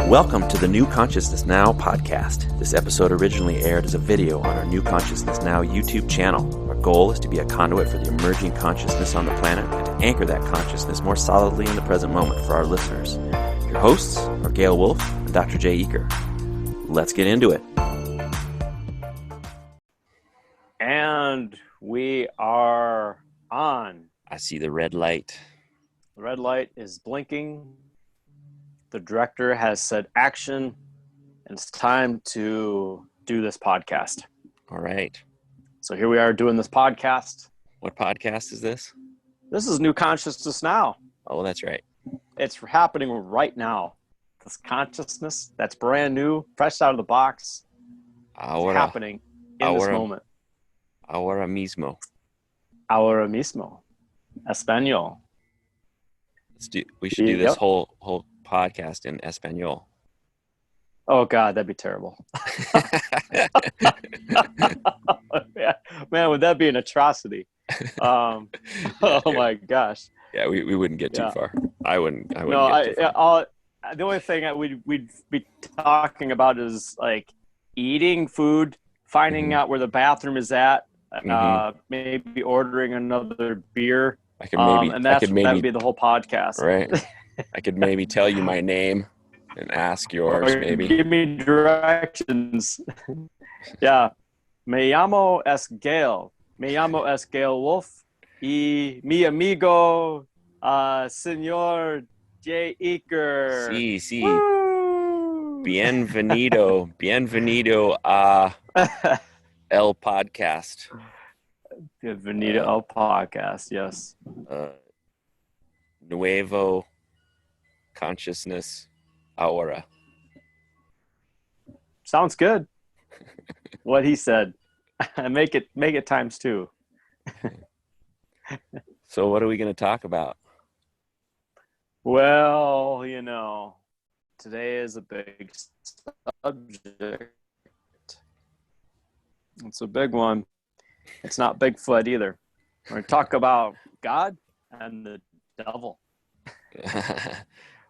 Welcome to the New Consciousness Now podcast. This episode originally aired as a video on our New Consciousness Now YouTube channel. Our goal is to be a conduit for the emerging consciousness on the planet and to anchor that consciousness more solidly in the present moment for our listeners. Your hosts are Gail Wolf and Dr. Jay Eaker. Let's get into it. And we are on. I see the red light. The red light is blinking. The director has said action, and it's time to do this podcast. All right. So here we are doing this podcast. What podcast is this? This is New Consciousness Now. Oh, that's right. It's happening right now. This consciousness that's brand new, fresh out of the box, happening in this moment. Ahora mismo. Ahora mismo. Espanol. We should do this whole podcast in Espanol. Oh God, that'd be terrible. Man, would that be an atrocity? Oh my gosh. Yeah, we wouldn't get too far. I wouldn't. The only thing we'd be talking about is like eating food, finding out where the bathroom is at, maybe ordering another beer. That would be the whole podcast. Right. I could maybe tell you my name and ask yours, or maybe. Give me directions. Yeah. Me llamo es Gail. Me llamo es Gail Wolf. Y mi amigo, Señor Jay Eaker. Sí. Woo! Bienvenido a El Podcast. Bienvenido al Podcast, yes. Nuevo Consciousness Ahora. Sounds good. What he said. Make it times two. So what are we going to talk about? Well, today is a big subject. It's a big one. It's not Bigfoot either. We're going to talk about God and the devil.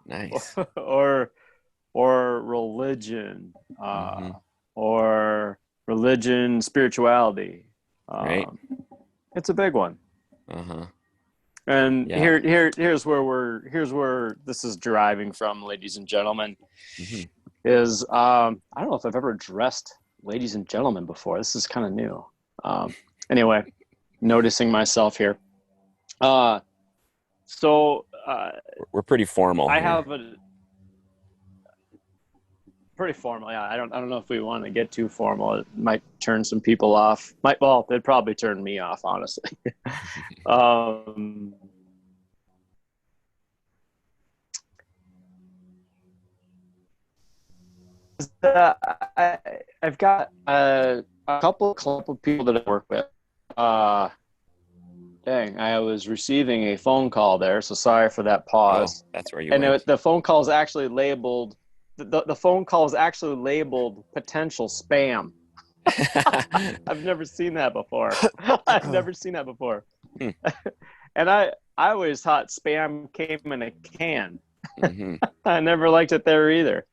Nice. or religion, or religion, spirituality. Right. It's a big one. And here's where this is deriving from, ladies and gentlemen. Is I don't know if I've ever addressed ladies and gentlemen before. This is kind of new. Anyway, noticing myself here. So we're pretty formal. I have a pretty formal. Yeah, I don't know if we want to get too formal. It might turn some people off. It'd probably turn me off, honestly. I've got a couple of people that I work with. I was receiving a phone call there, so sorry for that pause. Oh, that's where you went. The phone call is actually labeled. The phone call is actually labeled potential spam. I've never seen that before. And I always thought spam came in a can. I never liked it there either.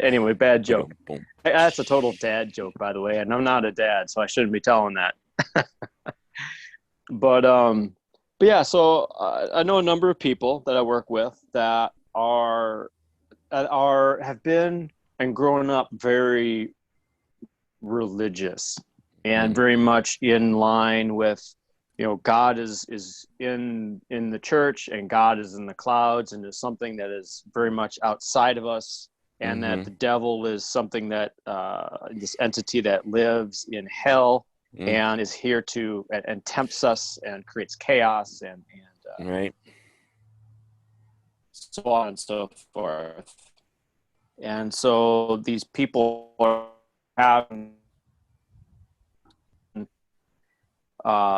Anyway, bad joke. That's a total dad joke, by the way, and I'm not a dad, so I shouldn't be telling that. But yeah, so I know a number of people that I work with that have been and grown up very religious and very much in line with, God is in the church and God is in the clouds and is something that is very much outside of us, and that the devil is something that this entity that lives in hell and is here to and tempts us and creates chaos and right, so on and so forth. And so these people are having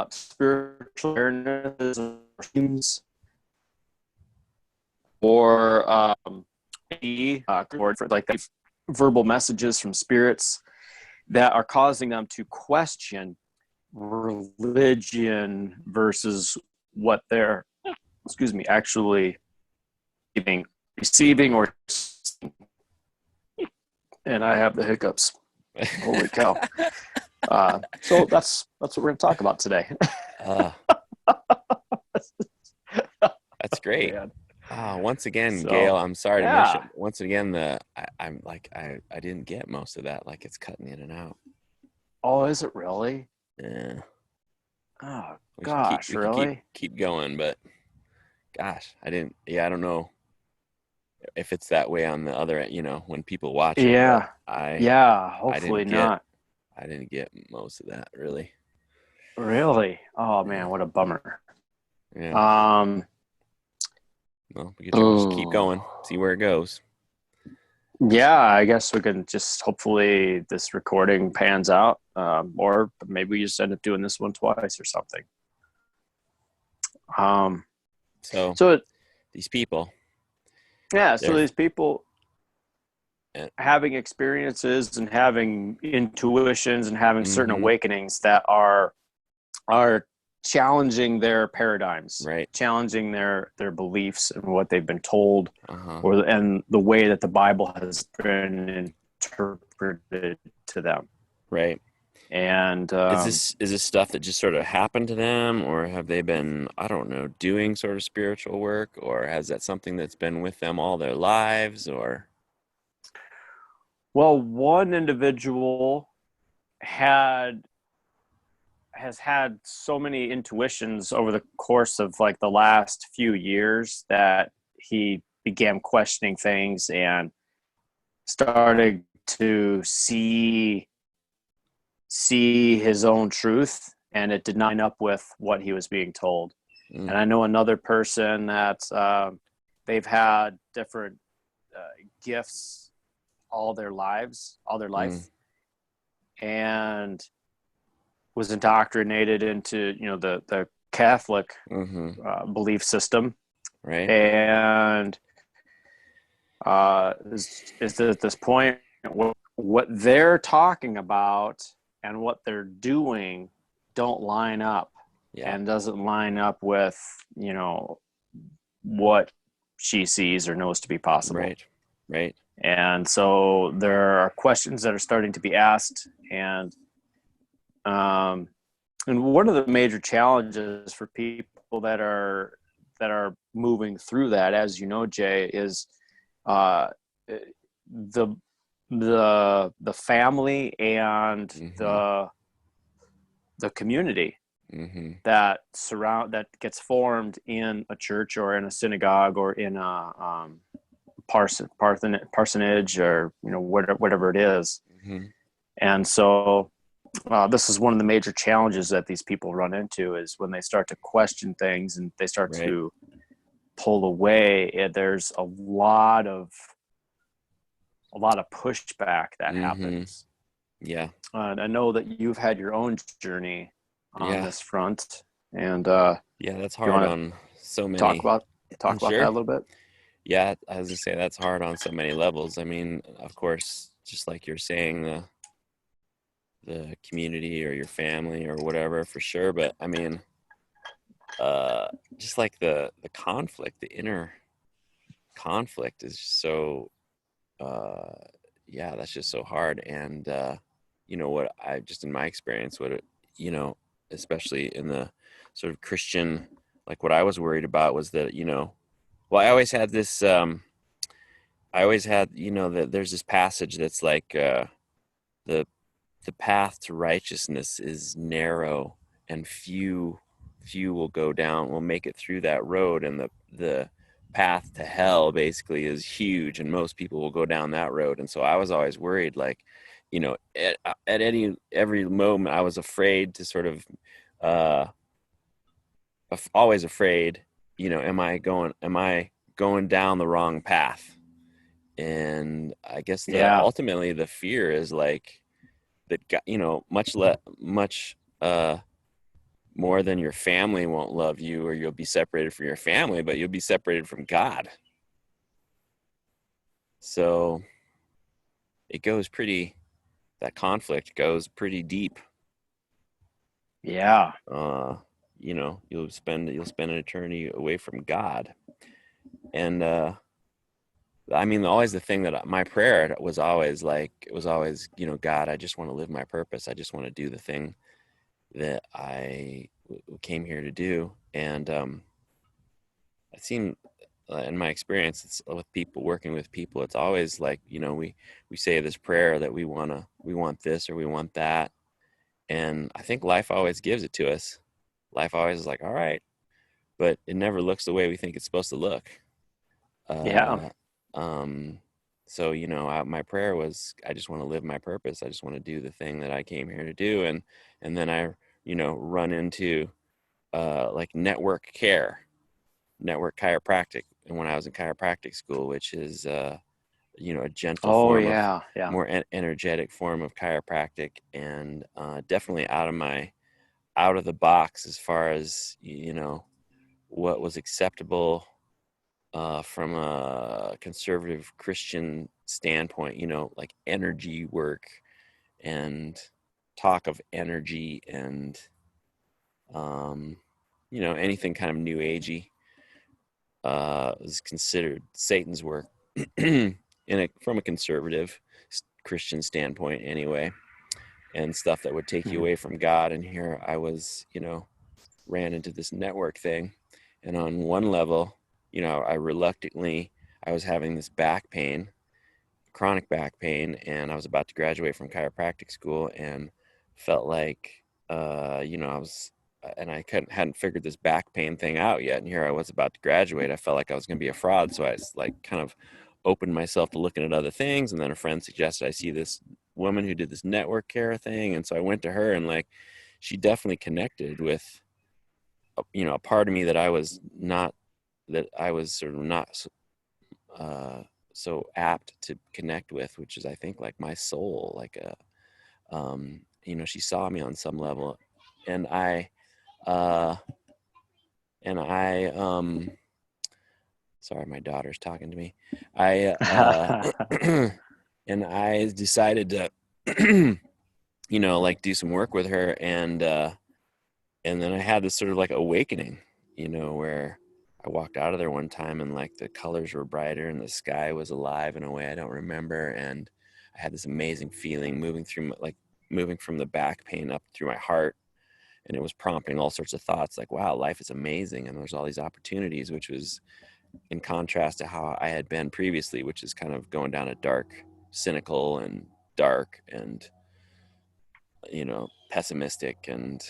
spiritual awareness or like verbal messages from spirits that are causing them to question religion versus what they're actually believing receiving or, and I have the hiccups. Holy cow. So that's what we're going to talk about today. That's great. Once again, So, Gail, I'm sorry to yeah. mention. Once again, I didn't get most of that. Like it's cutting in and out. Oh, is it really? Yeah. Oh, We gosh, could really? keep going, but gosh, I didn't. Yeah, I don't know if it's that way on the other end. You know, when people watch it, but Yeah. Yeah, hopefully not. I didn't get most of that really. Really? Oh, man, Yeah. what a bummer. Yeah. Well, we could just keep going, see where it goes. Yeah, I guess we can just hopefully this recording pans out, or maybe we just end up doing this one twice or something. So these people. Yeah, so these people having experiences and having intuitions and having certain awakenings that are challenging their paradigms, right? Challenging their beliefs and what they've been told, and the way that the Bible has been interpreted to them, right? And is this stuff that just sort of happened to them, or have they been, I don't know, doing sort of spiritual work, or has that something that's been with them all their lives, or? Well, one individual has had so many intuitions over the course of like the last few years that he began questioning things and started to see his own truth, and it did not line up with what he was being told. And I know another person that they've had different gifts all their life, and was indoctrinated into the Catholic belief system, right? And is at this point what they're talking about and what they're doing don't line up, and doesn't line up with what she sees or knows to be possible. Right. And so there are questions that are starting to be asked, and one of the major challenges for people that are moving through that, as you know, Jay, is the family and the community that gets formed in a church or in a synagogue or in a parsonage, or whatever it is. And so this is one of the major challenges that these people run into, is when they start to question things and they start to pull away. There's a lot of pushback that happens. Yeah. And I know that you've had your own journey on this front, and that's hard on so many. Talk about that a little bit. Yeah, as I say, that's hard on so many levels. I mean, of course, just like you're saying, the community or your family or whatever, for sure. But I mean, just like the conflict, the inner conflict is so, that's just so hard. And, what I just, in my experience, especially in the sort of Christian, like what I was worried about was that, well, I always had this, that there's this passage that's like, the path to righteousness is narrow, and few will make it through that road, and the path to hell basically is huge, and most people will go down that road. And so I was always worried, like, at every moment I was afraid to sort of always afraid, am I going down the wrong path? And I guess ultimately the fear is like that, much more than your family won't love you, or you'll be separated from your family, but you'll be separated from God. So that conflict goes pretty deep. Yeah. You'll spend an eternity away from God. And I mean, always the thing that my prayer was always like, it was always, God, I just want to live my purpose. I just want to do the thing that I came here to do. And it seemed, in my experience, it's with people, working with people, it's always like, we say this prayer that we want this or we want that. And I think life always gives it to us. Life always is like, all right, but it never looks the way we think it's supposed to look. Yeah. Uh, so, my prayer was, I just want to live my purpose. I just want to do the thing that I came here to do. And then I, run into, like network care, network chiropractic. And when I was in chiropractic school, which is, a gentle Oh form of, yeah. Yeah. more energetic form of chiropractic, and definitely out of the box as far as, what was acceptable from a conservative Christian standpoint, like energy work and talk of energy and, anything kind of new agey is considered Satan's work from a conservative Christian standpoint anyway, and stuff that would take you Mhm. away from God. And here I was, ran into this network thing. And on one level, I was having this back pain, chronic back pain, and I was about to graduate from chiropractic school and felt like, I was, and I hadn't figured this back pain thing out yet. And here I was about to graduate. I felt like I was going to be a fraud. So I was like, kind of opened myself to looking at other things. And then a friend suggested I see this woman who did this network care thing. And so I went to her, and like, she definitely connected with, a part of me that I was sort of not so apt to connect with, which is, I think, like my soul, like she saw me on some level. And uh, I sorry, my daughter's talking to me. And I decided to, like do some work with her. And then I had this sort of like awakening, where I walked out of there one time and like the colors were brighter and the sky was alive in a way I don't remember. And I had this amazing feeling moving from the back pain up through my heart. And it was prompting all sorts of thoughts like, wow, life is amazing. And there's all these opportunities, which was in contrast to how I had been previously, which is kind of going down a dark, cynical and dark and, pessimistic. And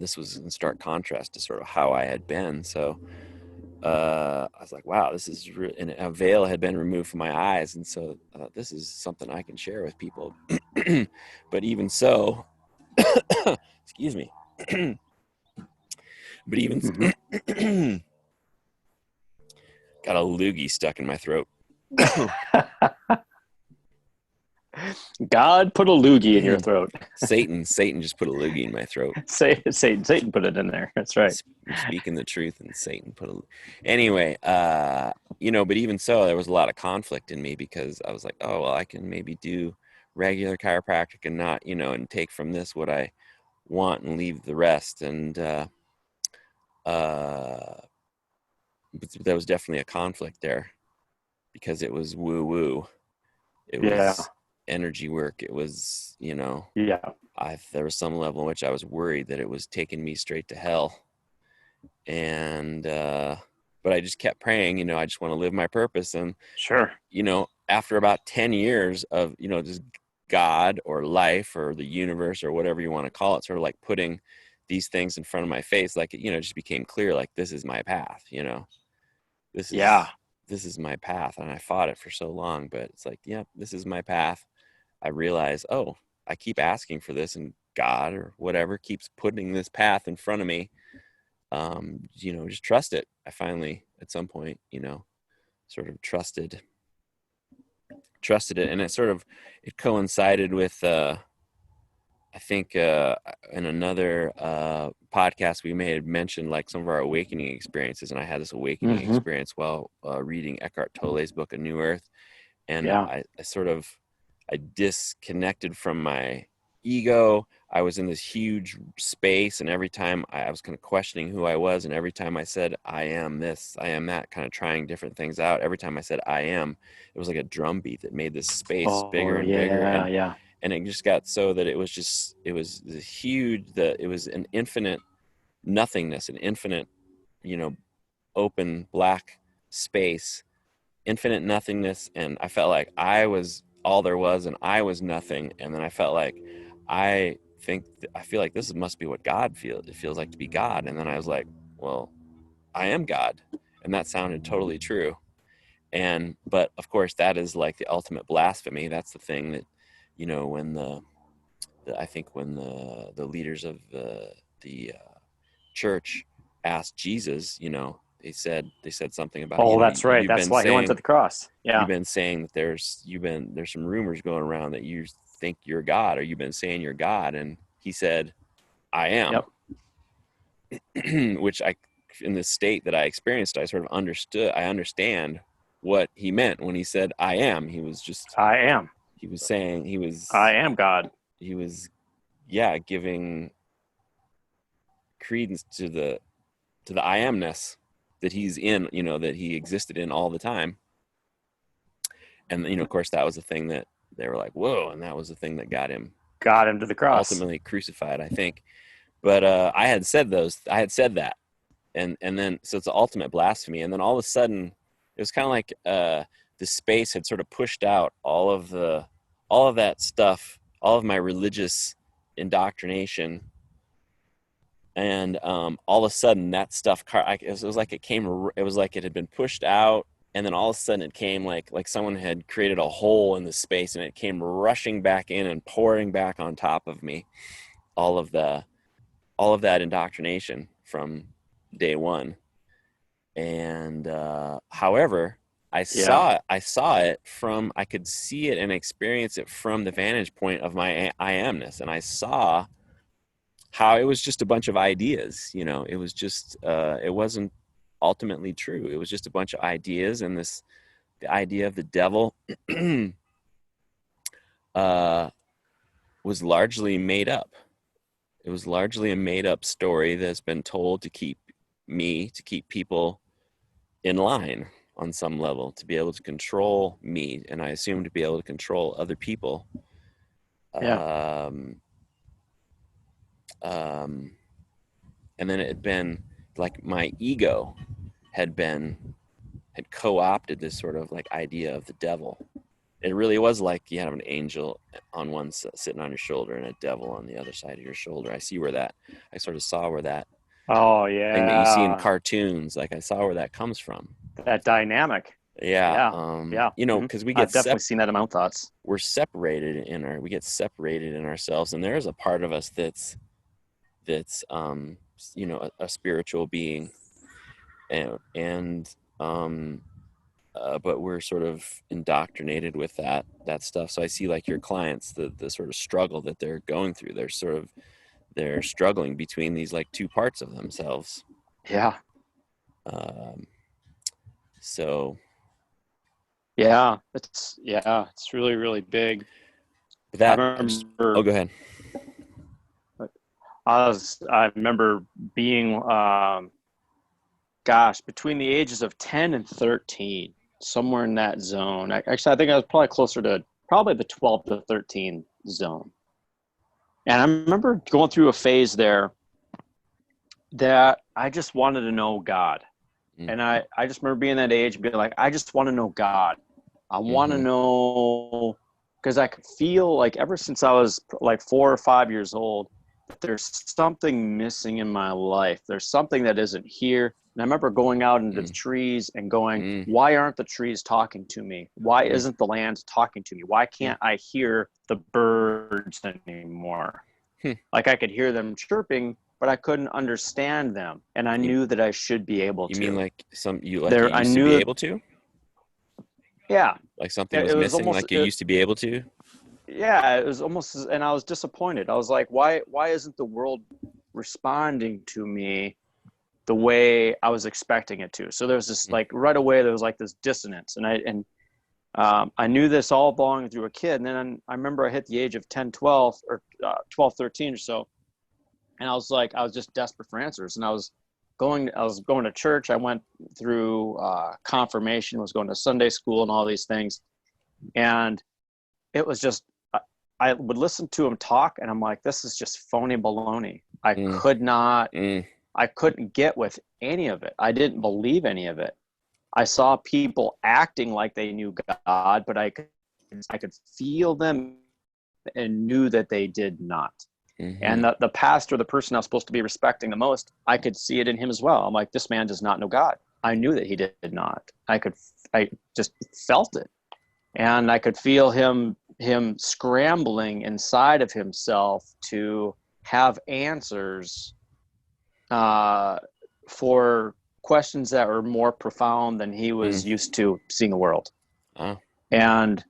this was in stark contrast to sort of how I had been. So I was like, wow, this is and a veil had been removed from my eyes. And so this is something I can share with people. But even so, excuse me. But even got a loogie stuck in my throat. God put a loogie in your throat. Satan just put a loogie in my throat. Satan put it in there. That's right. I'm speaking the truth, and Satan put a. Anyway, but even so, there was a lot of conflict in me, because I was like, oh well, I can maybe do regular chiropractic and not, and take from this what I want and leave the rest. And but there was definitely a conflict there, because it was woo woo. It Yeah. was energy work. It was, Yeah. there was some level in which I was worried that it was taking me straight to hell. And but I just kept praying, I just want to live my purpose. And Sure. After about 10 years of, just God or life or the universe or whatever you want to call it, sort of like putting these things in front of my face, like, it just became clear, like, this is my path. This is my path. And I fought it for so long, but it's like, yeah, this is my path. I realize, oh, I keep asking for this, and God or whatever keeps putting this path in front of me. Just trust it. I finally, at some point, sort of trusted it. And it coincided with, I think, in another podcast we may have mentioned like some of our awakening experiences. And I had this awakening experience while reading Eckhart Tolle's book, A New Earth. And Yeah. I disconnected from my ego. I was in this huge space, and every time I was kind of questioning who I was, and every time I said, I am this, I am that, kind of trying different things out, every time I said, I am, it was like a drum beat that made this space bigger Oh, and bigger. yeah, yeah. And it just got so that it was this huge, that it was an infinite nothingness, an infinite, open black space, infinite nothingness. And I felt like I was all there was, and I was nothing. And then I felt like, I feel like this must be what God feels. It feels like to be God. And then I was like, well, I am God. And that sounded totally true. But of course that is like the ultimate blasphemy. That's the thing that, when I think when the leaders of the church asked Jesus, they said something about, Oh, that's right. you've That's been why he went to saying, the cross. Yeah. you've been saying that there's some rumors going around that you think you're God, or you've been saying you're God. And he said, I am. Yep. Which in the state that I experienced, I sort of understand what he meant when he said, I am. He was just, I am. He was saying, I am God. He was, giving credence to the I amness that he's in, that he existed in all the time. And, of course, that was the thing that they were like, whoa. And that was the thing that got him to the cross. Ultimately crucified, I think. But I had said that. And then, so it's the ultimate blasphemy. And then all of a sudden, it was kind of like the space had sort of pushed out all of that stuff, all of my religious indoctrination. And all of a sudden that stuff, it was like it had been pushed out. And then all of a sudden it came like someone had created a hole in the space, and it came rushing back in and pouring back on top of me. All of that indoctrination from day one. And however, I saw it from, I could see it and experience it from the vantage point of my I amness. And I saw how it was just a bunch of ideas, it was just, it wasn't ultimately true. It was just a bunch of ideas. And the idea of the devil was largely made up. It was largely a made up story that's been told to keep people in line on some level, to be able to control me. And I assume to be able to control other people. Yeah. And then it had been like my ego had co-opted this sort of like idea of the devil. It really was like you have an angel on one sitting on your shoulder and a devil on the other side of your shoulder. I sort of saw where that Oh yeah thing that you see in cartoons, like I saw where that comes from. That dynamic. Yeah. Because we get I've definitely seen that in my own thoughts. We get separated in ourselves, and there is a part of us that's a spiritual being, but we're sort of indoctrinated with that stuff. So I see like your clients, the sort of struggle that they're going through. They're struggling between these like two parts of themselves. Yeah. So. Yeah, it's really, really big. I remember. Go ahead. I remember being, between the ages of 10 and 13, somewhere in that zone. Actually, I think I was probably closer to the 12 to 13 zone. And I remember going through a phase there that I just wanted to know God. Mm-hmm. And I just remember being that age and being like, I just want to know God. I want to know, because I could feel like ever since I was like 4 or 5 years old, there's something missing in my life. There's something that isn't here. And I remember going out into the trees and going, why aren't the trees talking to me? Why isn't the land talking to me? Why can't I hear the birds anymore? Like I could hear them chirping, but I couldn't understand them. And I knew that I should be able to. You mean like you used to be able to? Yeah. Like something was missing, like you used to be able to? Yeah, it was almost, and I was disappointed. I was like, why isn't the world responding to me the way I was expecting it to? So there was this like right away there was like this dissonance, and I knew this all belonging through a kid. And then I remember I hit the age of 10, 12 or 12, 13 or so. And I was just desperate for answers. And I was going to church. I went through confirmation, was going to Sunday school and all these things. And it was just, I would listen to him talk and I'm like, this is just phony baloney. I couldn't get with any of it. I didn't believe any of it. I saw people acting like they knew God, but I could feel them and knew that they did not. Mm-hmm. And the pastor, the person I was supposed to be respecting the most, I could see it in him as well. I'm like, this man does not know God. I knew that he did not. I just felt it. And I could feel him scrambling inside of himself to have answers for questions that were more profound than he was used to seeing the world. And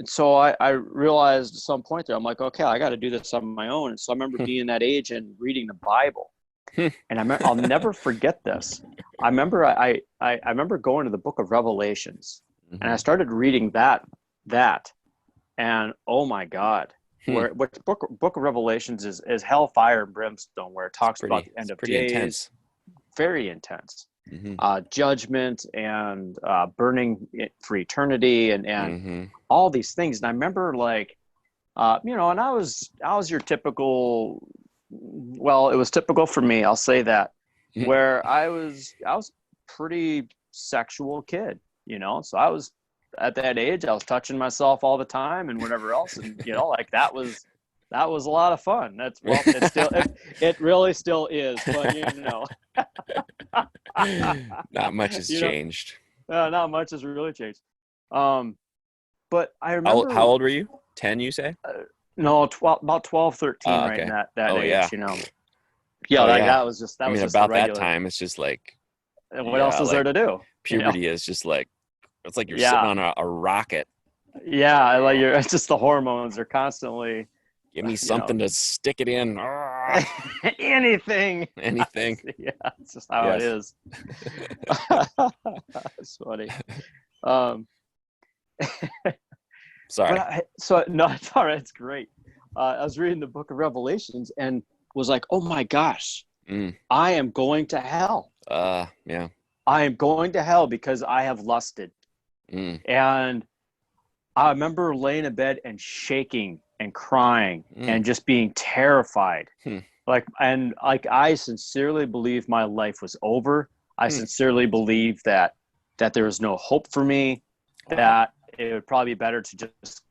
so I realized at some point there, I'm like, okay, I got to do this on my own. And so I remember being that age and reading the Bible. And I'll never forget this. I remember I remember going to the book of Revelations, and I started reading that, and oh my God, which book of Revelations is hellfire and brimstone, where it talks about the end of days. Intense. Very intense. Judgment and burning for eternity and all these things. And I remember and I was your typical, well, it was typical for me, I'll say that, where I was pretty sexual kid, so I was at that age, I was touching myself all the time and whatever else. And, that was a lot of fun. It really still is, but not much has changed. Not much has really changed. But I remember. How old were you? 10, you say? No, about 12, 13, right in that age, That was just about that time, it's just like, what else is there to do? Puberty is just like, it's like you're sitting on a rocket. Yeah, it's just the hormones are constantly. Give me something to stick it in. Anything. Yeah, it's just how it is. It's funny. Sorry. No, it's all right. It's great. I was reading the book of Revelations and was like, oh my gosh, I am going to hell. Yeah. I am going to hell because I have lusted. And I remember laying in bed and shaking and crying and just being terrified. I sincerely believe my life was over. I sincerely believe that there was no hope for me, that it would probably be better to just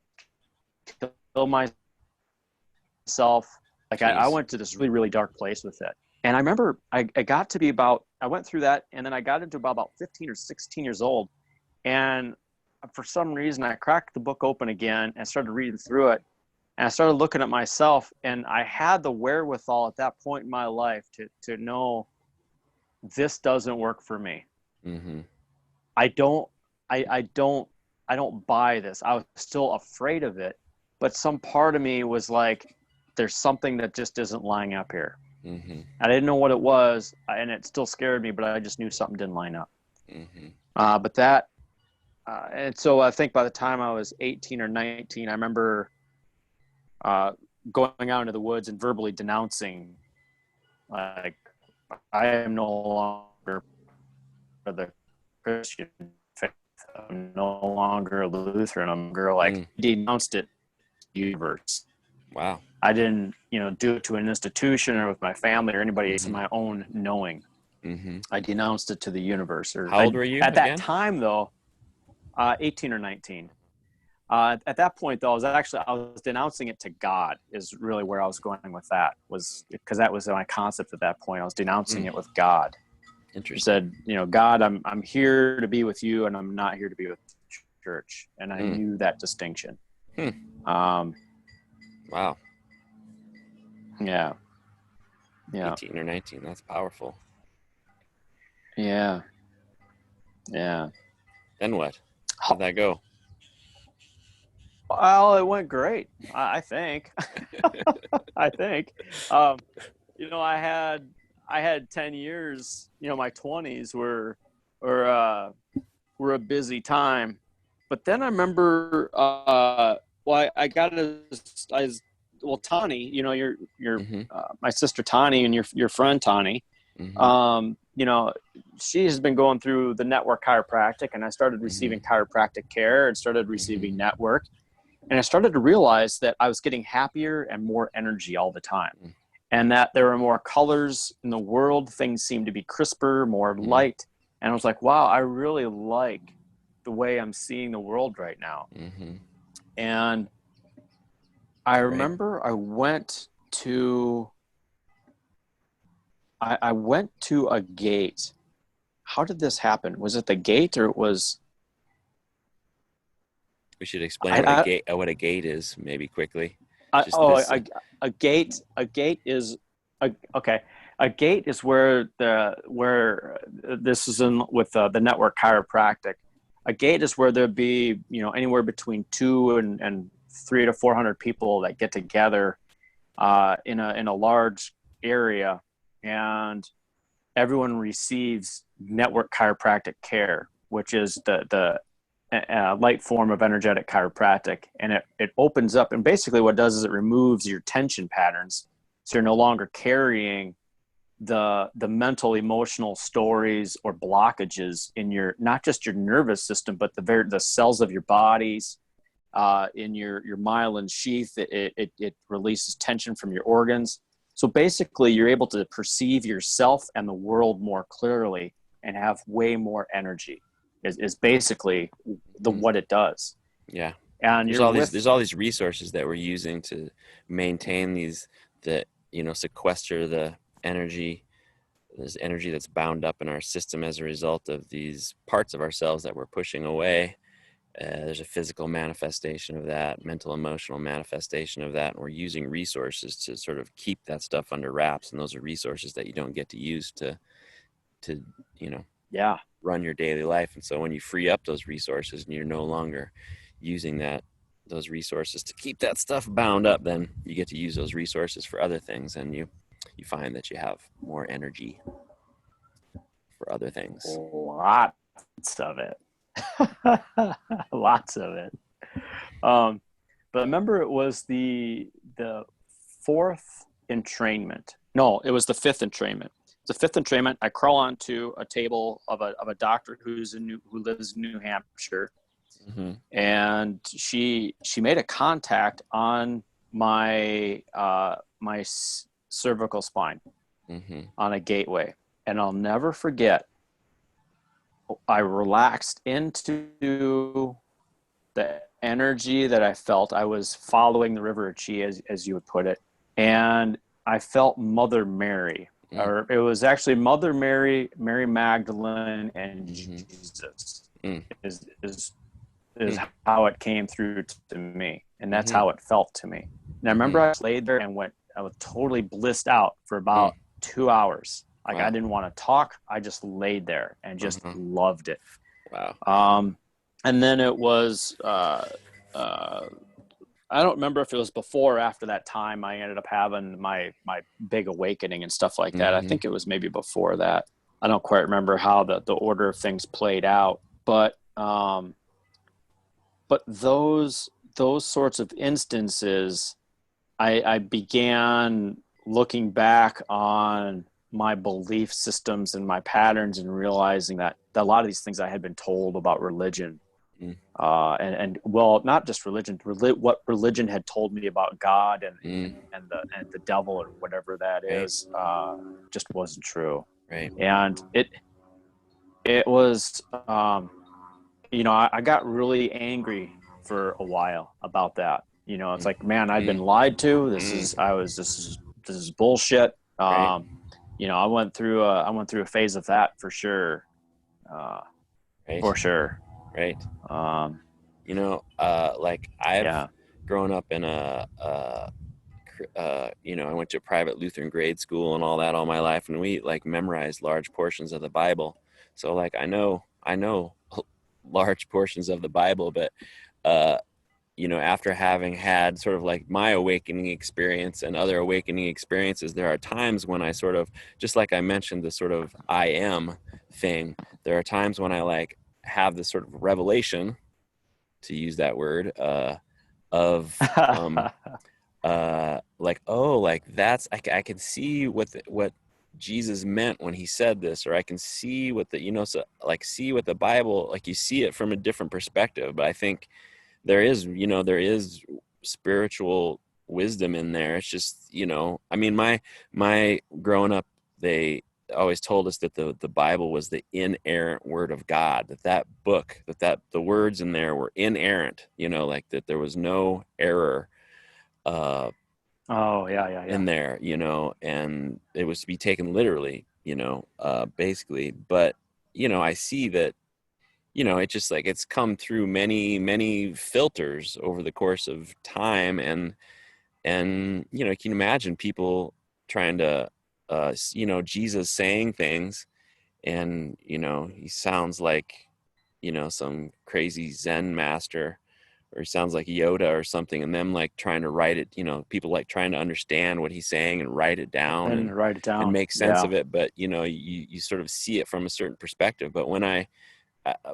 kill myself. I went to this really, really dark place with it. And I remember I went through that, and then I got into about 15 or 16 years old. And for some reason, I cracked the book open again and started reading through it. And I started looking at myself, and I had the wherewithal at that point in my life to know this doesn't work for me. I don't buy this. I was still afraid of it, but some part of me was like, there's something that just isn't lining up here. I didn't know what it was, and it still scared me, but I just knew something didn't line up. But that, and so I think by the time I was 18 or 19, I remember going out into the woods and verbally denouncing, I am no longer for the Christian faith. I'm no longer a Lutheran. I'm denounced it to the universe. Wow. I didn't, do it to an institution or with my family or anybody. It's my own knowing. I denounced it to the universe. How old were you at that time, though? 18 or 19. At that point, though, I was denouncing it to God. Is really where I was going with that. Was because that was my concept at that point. I was denouncing it with God. Interesting. Said, God, I'm here to be with you, and I'm not here to be with the church. And I knew that distinction. Wow. Yeah. 18 or 19. That's powerful. Yeah. Then what? How'd that go? Well, it went great. I think. I think. I had 10 years. My 20s were were a busy time. But then I remember, I got well, Tani, you know, your Mm-hmm. my sister Tani and your friend Tani, Mm-hmm. you know, she has been going through the network chiropractic, and I started receiving Mm-hmm. chiropractic care and started receiving Mm-hmm. network. And I started to realize that I was getting happier and more energy all the time, and that there were more colors in the world. Things seemed to be crisper, more Mm-hmm. light. And I was like, wow, I really like the way I'm seeing the world right now. Mm-hmm. And I Right. remember I went to a gate. How did this happen? Was it the gate, or it was We should explain I what a gate is, maybe quickly. I, Just oh, this. a gate is okay. A gate is where this is in with the network chiropractic. A gate is where there'd be, you know, anywhere between 200 to 400 people that get together in a large area, and everyone receives network chiropractic care, which is the light form of energetic chiropractic. And it opens up, and basically what it does is it removes your tension patterns, so you're no longer carrying the mental emotional stories or blockages in your, not just your nervous system, but the cells of your bodies, in your myelin sheath. It releases tension from your organs. So basically you're able to perceive yourself and the world more clearly and have way more energy is basically what it does. Yeah. And you're with, There's all these resources that we're using to maintain sequester the energy. There's energy that's bound up in our system as a result of these parts of ourselves that we're pushing away. There's a physical manifestation of that, mental, emotional manifestation of that. And we're using resources to sort of keep that stuff under wraps. And those are resources that you don't get to use to, you know, yeah, run your daily life. And so when you free up those resources and you're no longer using those resources to keep that stuff bound up, then you get to use those resources for other things. And you find that you have more energy for other things. lots of it. Lots of it. But remember, it was the fourth entrainment. No, it was the fifth entrainment. The fifth entrainment. I crawl onto a table of a doctor who lives in New Hampshire, Mm-hmm. and she made a contact on my cervical spine, Mm-hmm. on a gateway, and I'll never forget. I relaxed into the energy that I felt. I was following the river of chi, as you would put it, and I felt Mother Mary, or it was actually Mother Mary, Mary Magdalene, and Jesus is how it came through to me, and that's how it felt to me. And I remember I laid there and I was totally blissed out for about 2 hours. Like, wow. I didn't want to talk. I just laid there and just loved it. Wow. And then it was, I don't remember if it was before or after that time I ended up having my big awakening and stuff like that. I think it was maybe before that. I don't quite remember how the order of things played out, but those sorts of instances, I began looking back on my belief systems and my patterns and realizing that a lot of these things I had been told about religion, and well, not just religion, what religion had told me about God and the devil or whatever that is, just wasn't true. Right. And it was, I got really angry for a while about that. It's like, man, I've been lied to. This is bullshit. Right. I went through a phase of that for sure. Right. For sure. Right. Like I've grown up in I went to a private Lutheran grade school and all that all my life, and we like memorized large portions of the Bible. So like I know large portions of the Bible, but after having had sort of like my awakening experience and other awakening experiences, there are times when I sort of, just like I mentioned, the sort of I am thing, there are times when I like have this sort of revelation, to use that word, of like, oh, like that's, I can see what Jesus meant when he said this, or I can see what the, so like see what the Bible, like you see it from a different perspective. But I think there is spiritual wisdom in there. It's just, I mean, my growing up, they always told us that the Bible was the inerrant word of God, that book, that the words in there were inerrant, like that there was no error in there, and it was to be taken literally, basically. But, I see that, it's just like it's come through many, many filters over the course of time. And, can you imagine people trying to, Jesus saying things, and, he sounds like, some crazy Zen master, or he sounds like Yoda or something, and them like trying to write it, people like trying to understand what he's saying and write it down and make sense of it. But, you sort of see it from a certain perspective. But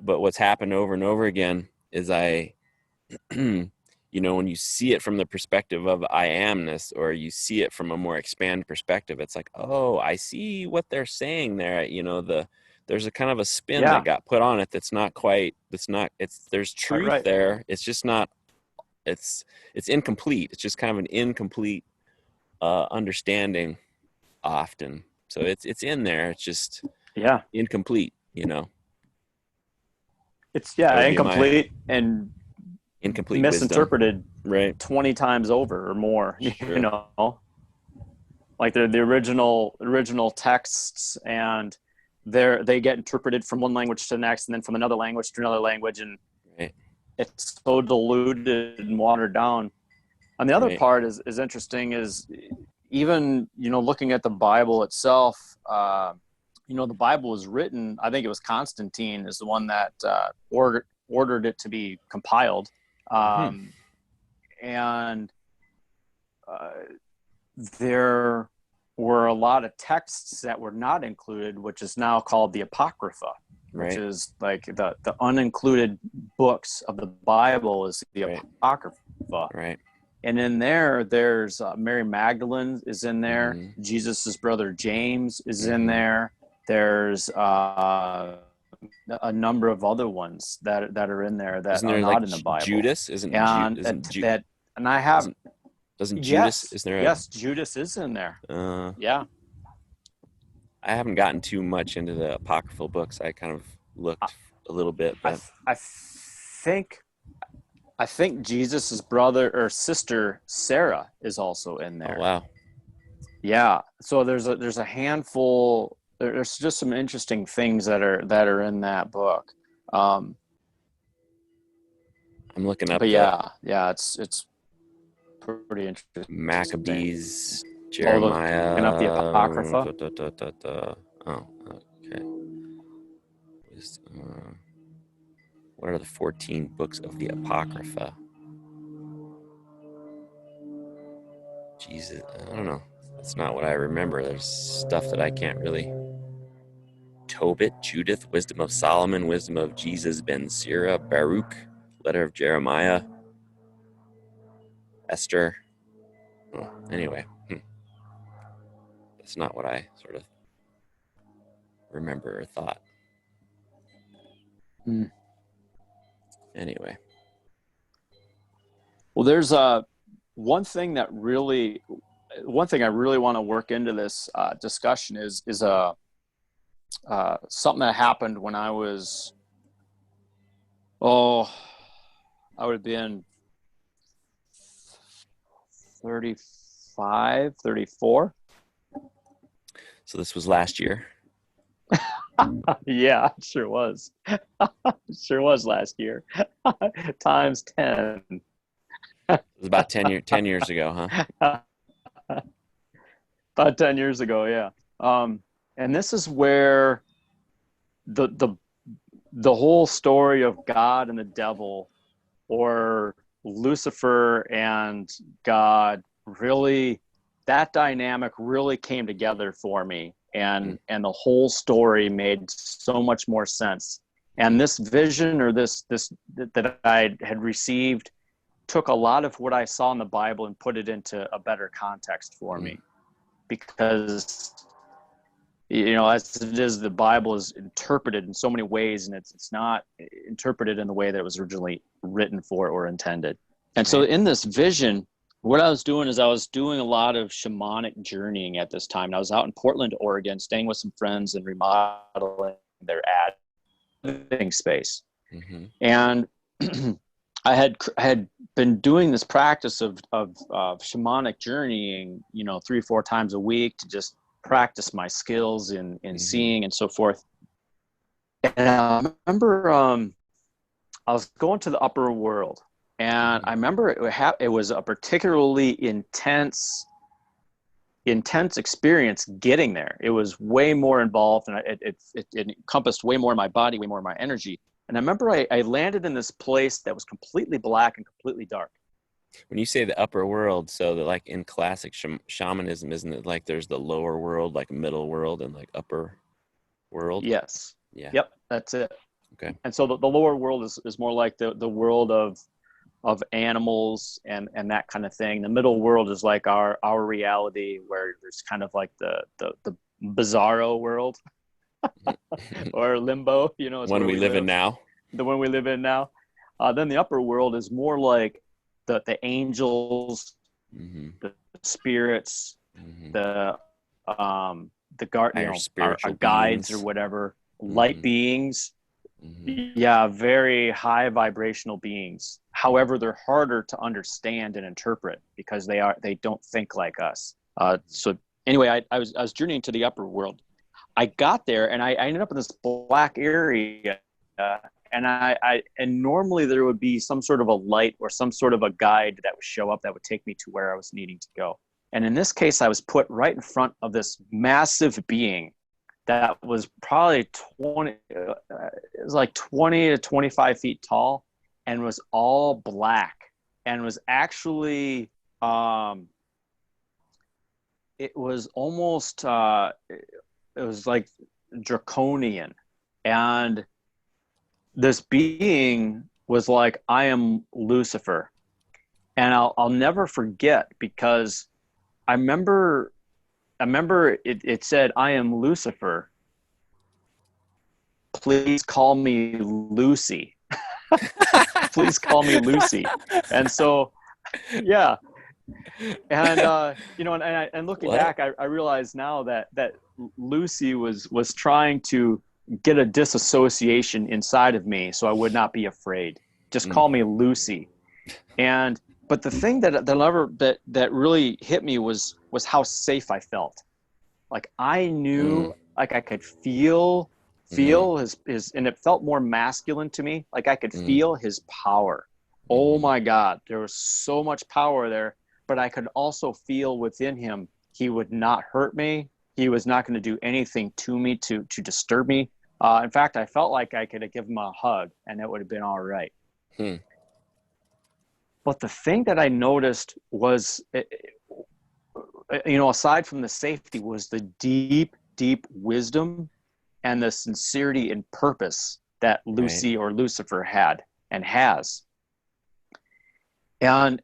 but what's happened over and over again is when you see it from the perspective of I amness, or you see it from a more expanded perspective, it's like, oh, I see what they're saying there. There's a kind of a spin that got put on it there's truth there. It's just not, it's incomplete. It's just kind of an incomplete understanding often. So it's in there. It's just incomplete, It's incomplete and incomplete misinterpreted wisdom. Right. 20 times over or more. Sure. Like the original texts, and they get interpreted from one language to the next, and then from another language to another language, and it's so diluted and watered down. And the other part is interesting, is even looking at the Bible itself. The Bible was written, I think it was Constantine is the one that ordered it to be compiled. And there were a lot of texts that were not included, which is now called the Apocrypha, which is like the unincluded books of the Bible is the Apocrypha. Right. And in there's Mary Magdalene is in there. Mm-hmm. Jesus's brother James is in there. There's a number of other ones that are in there that are not in the Bible. Judas isn't, and I haven't. Doesn't Judas? Is there? Yes, Judas is in there. Yeah. I haven't gotten too much into the apocryphal books. I kind of looked a little bit, but I think Jesus's brother or sister Sarah is also in there. Oh, wow. Yeah. So there's a handful. There's just some interesting things that are in that book. I'm looking up. But it's pretty interesting. Maccabees, Jeremiah. Looking up the Apocrypha. Oh, okay. What are the 14 books of the Apocrypha? Jesus, I don't know. That's not what I remember. There's stuff that I can't really. Tobit, Judith, Wisdom of Solomon, Wisdom of Jesus ben Sira, Baruch, Letter of Jeremiah, Esther. Oh, anyway, that's not what I sort of remember or thought. Anyway. Well, there's one thing I really want to work into this discussion is something that happened when I was, I would have been 35, 34. So this was last year? Yeah, it sure was. It sure was last year. Times 10. It was about 10 years ago, huh? About 10 years ago, yeah. And this is where the whole story of God and the devil, or Lucifer and God, really, that dynamic really came together for me, and the whole story made so much more sense. And this vision, or this that I had received, took a lot of what I saw in the Bible and put it into a better context for me. Because, you know, as it is, the Bible is interpreted in so many ways, and it's not interpreted in the way that it was originally written for or intended. And so in this vision, what I was doing is I was doing a lot of shamanic journeying at this time. And I was out in Portland, Oregon, staying with some friends and remodeling their living space. And I had been doing this practice of shamanic journeying, you know, 3-4 times a week to just practice my skills in seeing and so forth. And I remember I was going to the upper world, and I remember it was a particularly intense experience getting there. It was way more involved, and it encompassed way more of my body, way more of my energy. And I remember I landed in this place that was completely black and completely dark. When you say the upper world, so that like in classic shamanism, isn't it like there's the lower world, like middle world, and like upper world? Yes. Yeah. Yep. That's it. Okay. And so the lower world is more like the world of animals and that kind of thing. The middle world is like our reality, where there's kind of like the bizarro world or limbo, you know, one we live in now. The one we live in now. Then the upper world is more like the angels, the spirits, the guide, you know, our guides or whatever, light beings. Yeah, very high vibrational beings. However, they're harder to understand and interpret because they don't think like us. So anyway, I was journeying to the upper world. I got there and I ended up in this black area, and normally there would be some sort of a light or some sort of a guide that would show up that would take me to where I was needing to go. And in this case, I was put right in front of this massive being that was probably 20 to 25 feet tall, and was all black, and was actually it was almost it was like draconian. And this being was like, I am Lucifer. And I'll never forget, because I remember it said, I am Lucifer. Please call me Lucy. Please call me Lucy. And so, yeah. And, you know, and looking back, I realize now that Lucy was trying to get a disassociation inside of me so I would not be afraid. Just call me Lucy. But the thing that really hit me was how safe I felt. Like I knew, like I could feel his, and it felt more masculine to me. Like I could feel his power. Oh my God, there was so much power there. But I could also feel within him, he would not hurt me. He was not going to do anything to me to disturb me. In fact, I felt like I could have given him a hug and it would have been all right. But the thing that I noticed was, you know, aside from the safety, was the deep, deep wisdom and the sincerity and purpose that Lucy or Lucifer had and has. And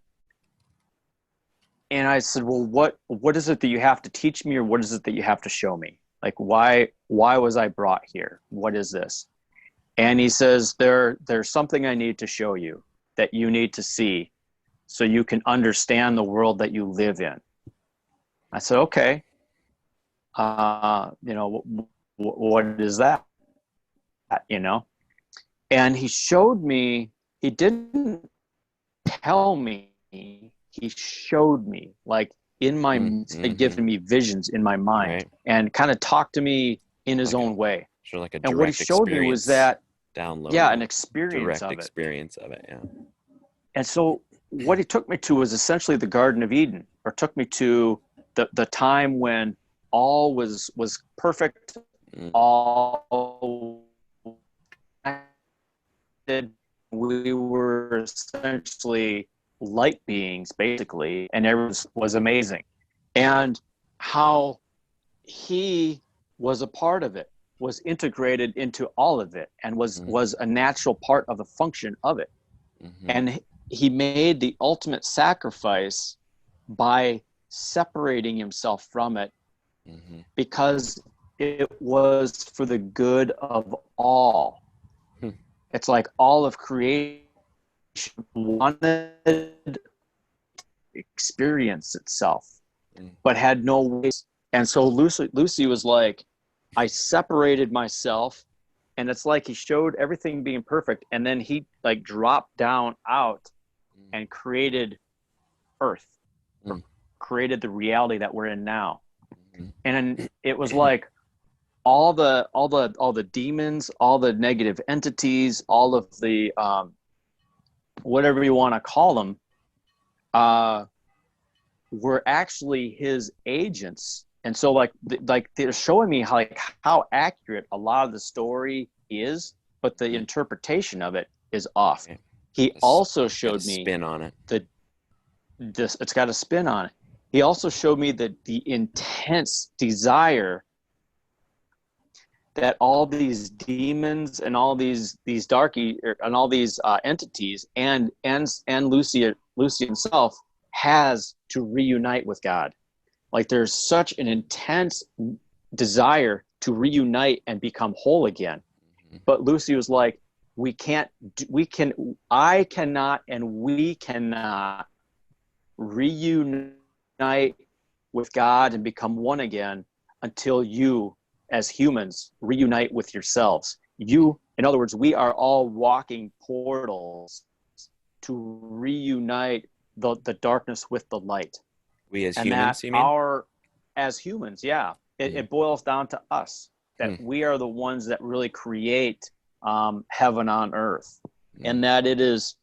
I said, well, what is it that you have to teach me, or what is it that you have to show me? Like, why was I brought here? What is this? And he says, there's something I need to show you that you need to see so you can understand the world that you live in. I said, okay. You know, what is that? You know? And he showed me, he didn't tell me, he showed me, like in my, given me visions in my mind, and kind of talked to me in his own way. Sure, like a and what he showed me was that download. Yeah, an experience direct of experience of it. Yeah. And so what he took me to was essentially the Garden of Eden, or took me to the time when all was perfect, all we were essentially light beings, basically, and everything was amazing. And how he was a part of it. was integrated into all of it and was Mm-hmm. was a natural part of the function of it. Mm-hmm. And he made the ultimate sacrifice by separating himself from it, Mm-hmm. because it was for the good of all. Hmm. It's like all of creation wanted to experience itself, but had no ways. And so Lucy was like, I separated myself, and it's like he showed everything being perfect, and then he like dropped down out and created Earth, or created the reality that we're in now. And it was like all the demons, all the negative entities, all of the whatever you want to call them, were actually his agents. And so like they're showing me how accurate a lot of the story is, but the interpretation of it is off. He also showed me spin on it. It's got a spin on it. He also showed me the intense desire that all these demons and all these darky and all these entities and Lucy himself has to reunite with God. Like there's such an intense desire to reunite and become whole again. But Lucy was like, I cannot and we cannot reunite with God and become one again until you as humans reunite with yourselves. You, in other words, we are all walking portals to reunite the darkness with the light. We as humans, you mean? As humans, yeah. It boils down to us, that we are the ones that really create heaven on earth. And that it is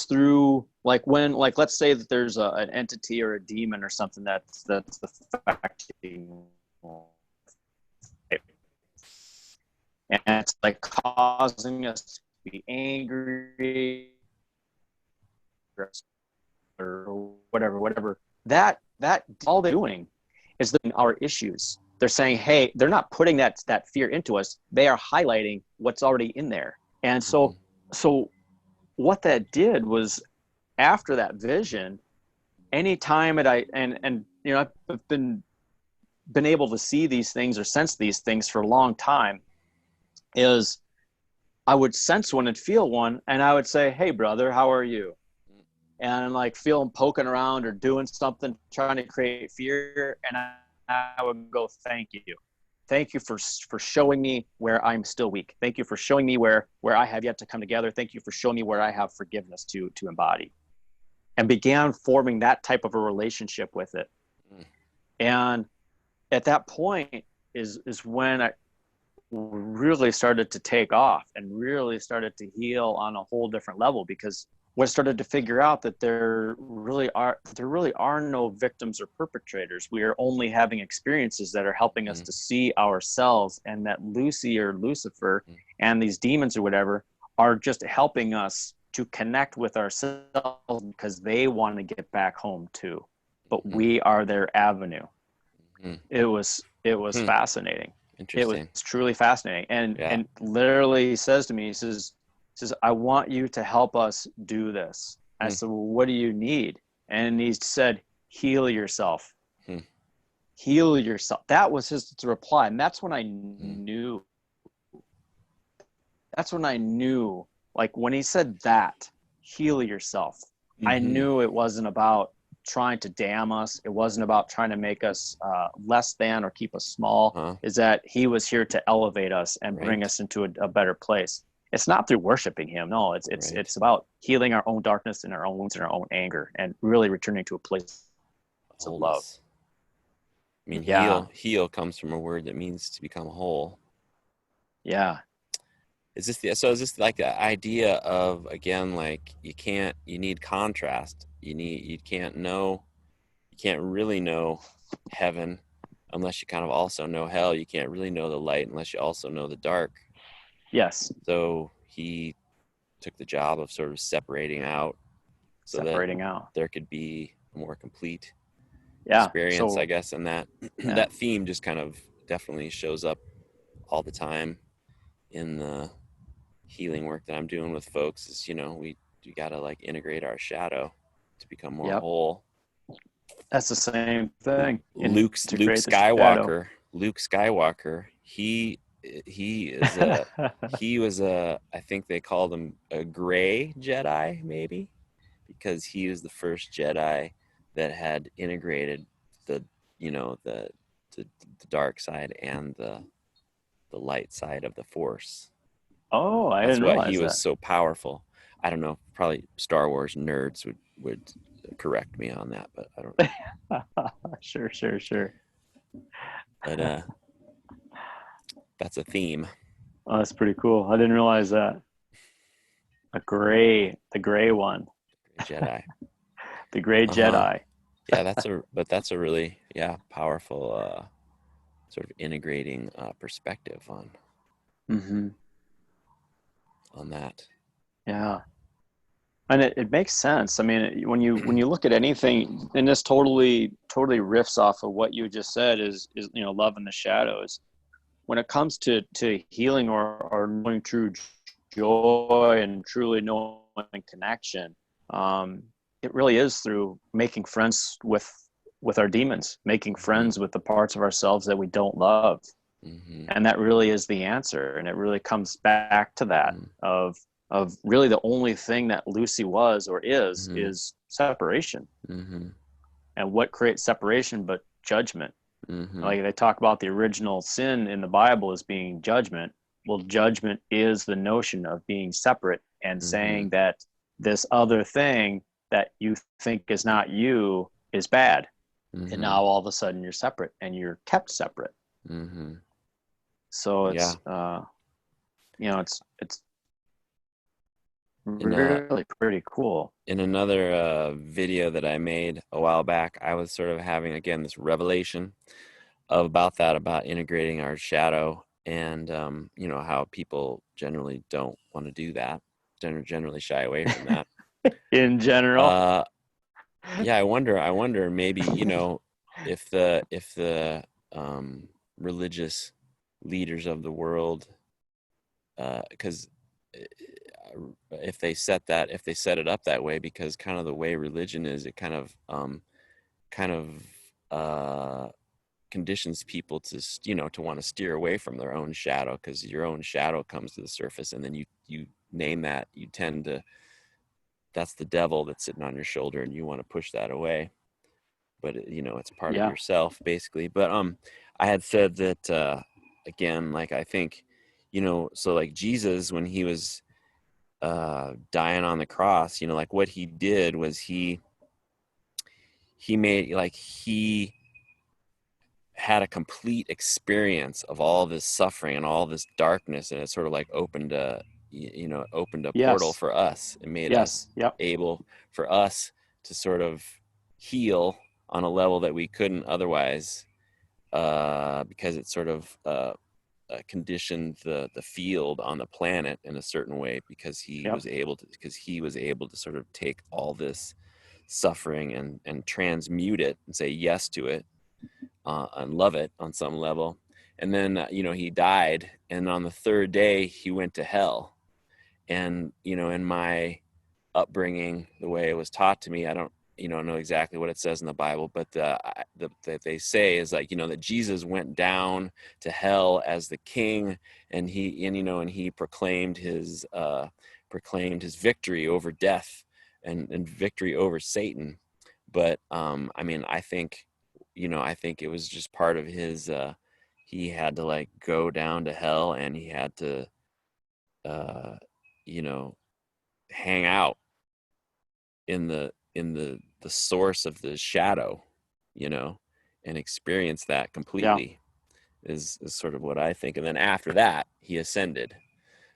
through let's say that there's an entity or a demon or something that's affecting, and it's like causing us to be angry or whatever. That all they're doing is looking at our issues. They're saying, hey, they're not putting that fear into us. They are highlighting what's already in there. And so what that did was, after that vision, anytime I've been able to see these things or sense these things for a long time, is I would sense one and feel one, and I would say, hey brother, how are you? And like feel them poking around or doing something, trying to create fear. And I would go, thank you for showing me where I'm still weak. Thank you for showing me where I have yet to come together. Thank you for showing me where I have forgiveness to embody, and began forming that type of a relationship with it. And at that point is when I really started to take off and really started to heal on a whole different level, because what I started to figure out that there really are no victims or perpetrators. We are only having experiences that are helping us to see ourselves, and that Lucy or Lucifer and these demons or whatever are just helping us to connect with ourselves, because they want to get back home too. But we are their avenue. It was fascinating. Interesting. It was truly fascinating. And literally he says to me, he says, I want you to help us do this. I said, well, what do you need? And he said, heal yourself. Heal yourself. That was his reply. And that's when I knew. Like when he said that, heal yourself, I knew it wasn't about trying to damn us. It wasn't about trying to make us less than or keep us small. Is that he was here to elevate us and bring us into a better place. It's not through worshiping him. No, it's about healing our own darkness and our own wounds and our own anger, and really returning to a place of love. I mean, heal comes from a word that means to become whole. Yeah. Is this like the idea of, again, like you need contrast. You can't really know heaven unless you kind of also know hell. You can't really know the light unless you also know the dark. Yes. So he took the job of sort of separating out there could be a more complete experience, I guess. And that theme just kind of definitely shows up all the time in the healing work that I'm doing with folks is, we got to like integrate our shadow to become more Yep. whole. That's the same thing. Luke Integrate the shadow. Skywalker, he is a he was a, I think they called him a gray Jedi, maybe, because he was the first Jedi that had integrated the the, the dark side and the light side of the Force. Oh, I That's didn't why he realize was that. so powerful. I don't know, probably Star Wars nerds would correct me on that, but I don't know. Sure, sure, sure. But that's a theme. Oh, that's pretty cool. I didn't realize that. The gray one, Jedi. the gray Uh-huh. Jedi. Yeah, that's a really, yeah, powerful sort of integrating perspective Mm-hmm. on that. Yeah, and it makes sense. I mean, when you look at anything, and this totally riffs off of what you just said is love in the shadows. When it comes to healing or knowing true joy and truly knowing connection, it really is through making friends with our demons, making Mm-hmm. friends with the parts of ourselves that we don't love. Mm-hmm. And that really is the answer. And it really comes back to that Mm-hmm. of really the only thing that Lucy was or Mm-hmm. is separation. Mm-hmm. And what creates separation but judgment? Mm-hmm. Like they talk about the original sin in the Bible as being judgment. Well, judgment is the notion of being separate and Mm-hmm. saying that this other thing that you think is not you is bad. And Mm-hmm. now all of a sudden you're separate and you're kept separate. Mm-hmm. So Yeah. it's In a really pretty cool. in another video that I made a while back, I was sort of having again this revelation about integrating our shadow, and how people generally don't want to do that, generally shy away from that. In general. uh yeah, I wonder maybe, if the religious leaders of the world, because if they set it up that way, because kind of the way religion is, it kind of conditions people to to want to steer away from their own shadow, because your own shadow comes to the surface, and then you name that, you tend to, that's the devil that's sitting on your shoulder, and you want to push that away, but it's part of Yeah. yourself basically. But I had said that, again, like, I think, so like Jesus, when he was dying on the cross, like what he did was he made, like, he had a complete experience of all this suffering and all this darkness, and it sort of like opened a portal Yes. for us and made us Yes. Yep. able, for us to sort of heal on a level that we couldn't otherwise, because it sort of conditioned the field on the planet in a certain way, because Yep. he was able to sort of take all this suffering and transmute it and say yes to it, and love it on some level. And then, he died, and on the third day he went to hell. And in my upbringing, the way it was taught to me, I don't know exactly what it says in the Bible, but that they say is, like, that Jesus went down to hell as the king, and he proclaimed his victory over death, and victory over Satan. But I mean, I think it was just part of his, he had to, like, go down to hell, and he had to, uh you know hang out in the source of the shadow, you know and experience that Yeah. completely, is sort of what I think. And then after that he ascended.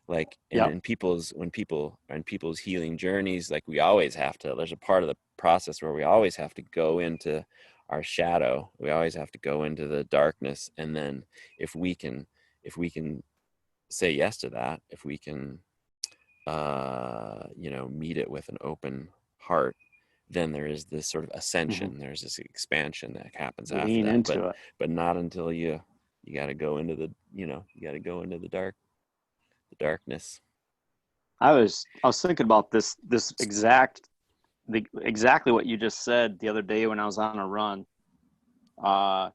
Like, and Yep. in people's healing journeys, like, we always have to, there's a part of the process where we always have to go into our shadow, we always have to go into the darkness. And then if we can say yes to that, if we can meet it with an open heart, then there is this sort of Mm-hmm. ascension, there's this expansion that happens after Lean that. but into it. but not until you you got to go into the darkness. I was thinking about exactly what you just said the other day when I was on a run. About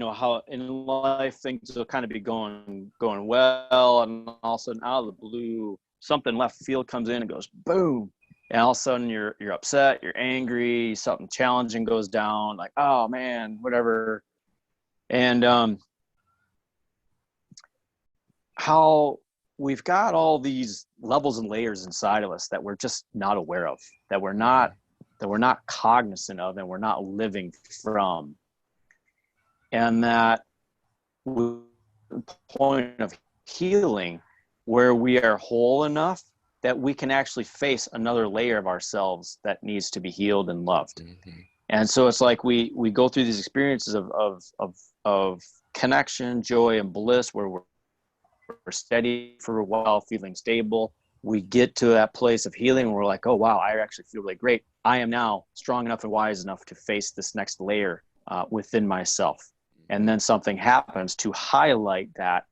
how in life things will kind of be going well, and all of a sudden out of the blue something left field comes in and goes boom, and all of a sudden you're upset, you're angry, something challenging goes down, like, oh man, whatever. And how we've got all these levels and layers inside of us that we're just not aware of, that we're not cognizant of, and we're not living from. And that point of healing where we are whole enough that we can actually face another layer of ourselves that needs to be healed and loved. Mm-hmm. And so it's like we go through these experiences of connection, joy, and bliss where we're steady for a while, feeling stable. We get to that place of healing and we're like, oh wow, I actually feel really great. I am now strong enough and wise enough to face this next layer within myself. And then something happens to highlight that,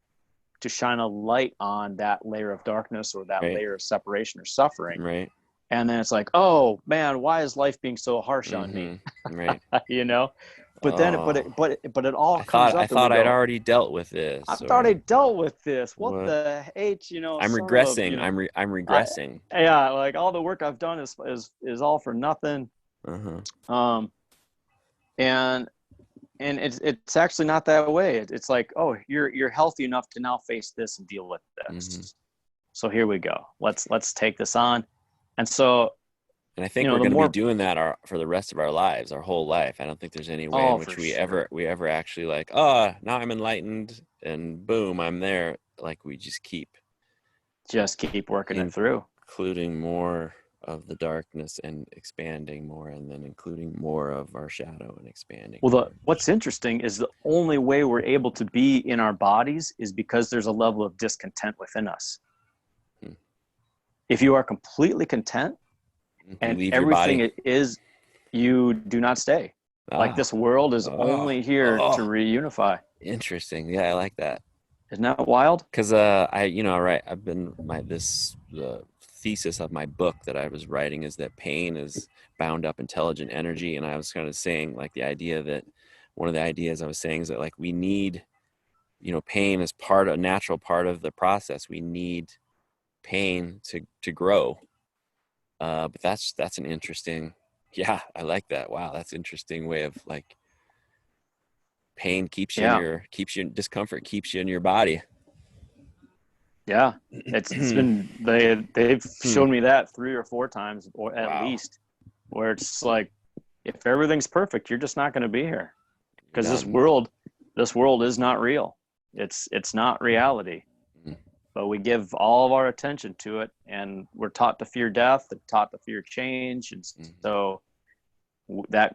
to shine a light on that layer of darkness or that layer of separation or suffering. Right. And then it's like, oh man, why is life being so harsh on me? Right. But then, but it all comes up. I thought I'd already dealt with this. I've already dealt with this. What the H, I'm regressing. I'm regressing. Yeah, like all the work I've done is all for nothing. Uh-huh. And it's actually not that way. It's like, oh, you're healthy enough to now face this and deal with this. Mm-hmm. So here we go. Let's take this on. And so, and I think we're going to be doing that for the rest of our lives, our whole life. I don't think there's any way in which we ever actually like, oh, now I'm enlightened and boom, I'm there. Like we just keep working it through, including more of the darkness and expanding more, and then including more of our shadow and expanding. Well, what's interesting is the only way we're able to be in our bodies is because there's a level of discontent within us. If you are completely content and everything is, you do not stay. Like this world is only here to reunify. Interesting. Yeah, I like that. Isn't that wild? Because I've been the thesis of my book that I was writing is that pain is bound up intelligent energy, and I was kind of saying like the idea that one of the ideas I was saying is that like we need, pain as a natural part of the process. We need pain to grow. But that's an interesting, I like that. Wow, that's an interesting way of like pain keeps you discomfort keeps you in your body. Yeah, it's been they've shown me that 3 or 4 times or at least, where it's like if everything's perfect, you're just not going to be here because this world is not real. It's not reality. But we give all of our attention to it, and we're taught to fear death, and taught to fear change, and so that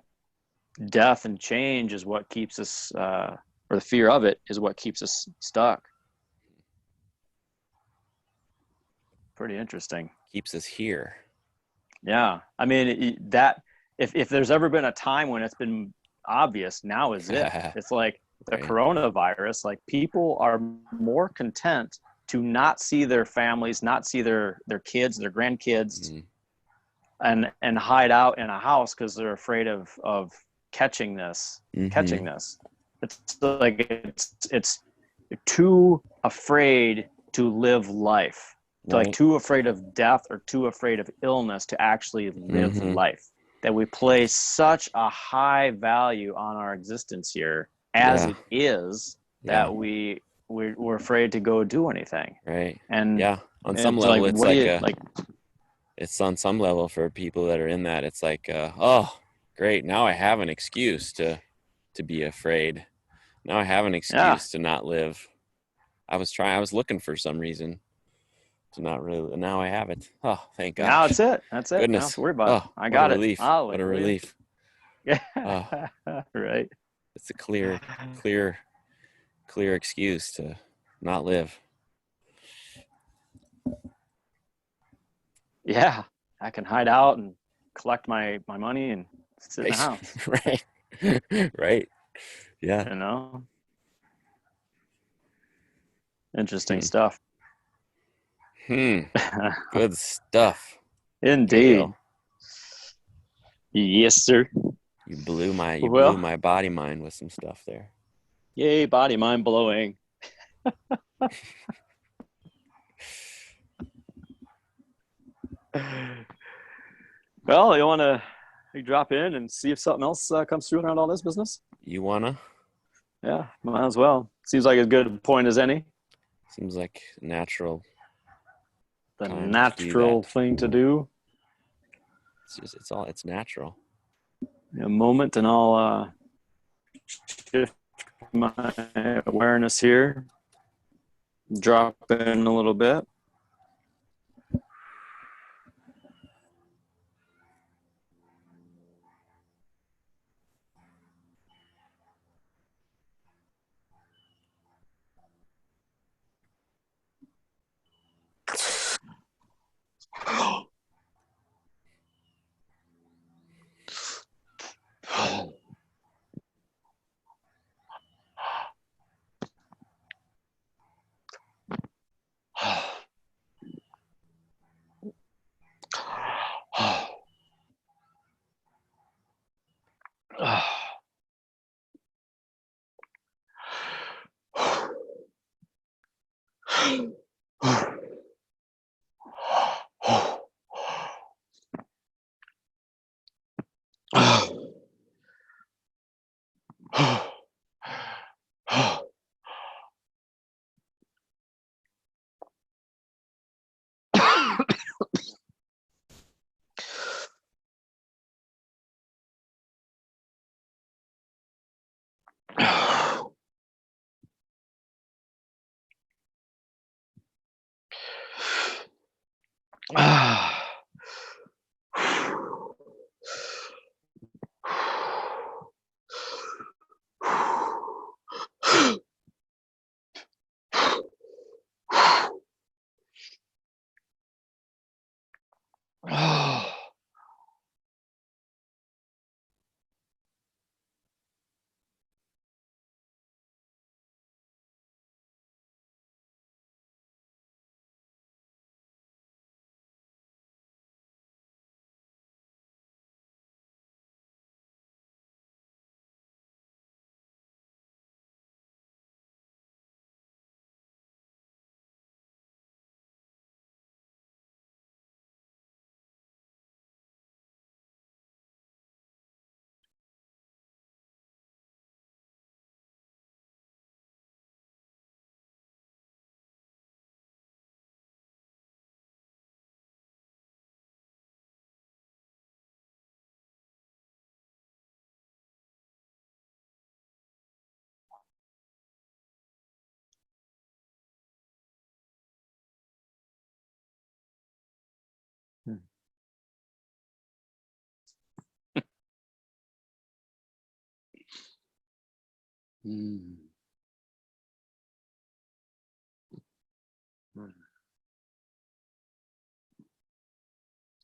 death and change is what keeps us, or the fear of it is what keeps us stuck. Pretty interesting. Keeps us here. Yeah, I mean that. If there's ever been a time when it's been obvious, now is it. It's like the coronavirus. Like people are more content to not see their families, not see their kids, their grandkids, and hide out in a house because they're afraid of catching this. It's like it's too afraid to live life. Like too afraid of death or too afraid of illness to actually live life. That we place such a high value on our existence here as it is that we're afraid to go do anything. Right. And on some level, it's on some level for people that are in that. It's like, oh, great. Now I have an excuse to be afraid. Now I have an excuse to not live. I was looking for some reason to not really. Now I have it. Oh, thank God. Now that's it. Goodness. Don't worry about it. I got it. Relief. What a relief. Yeah. Right. It's a clear excuse to not live. Yeah, I can hide out and collect my money and sit in the house. Right. Right. Yeah. You know, interesting Hmm. stuff. Good stuff, Indeed. Gail. Yes, sir. You blew Well, my body mind with some stuff there. yay, body mind blowing. Well, you want to drop in and see if something else comes through around all this business? You wanna? Yeah, might as well. Seems like as good a point as any. Seems like natural The time to do that. natural thing to do. It's natural. A moment, and I'll shift my awareness here. Drop in a little bit.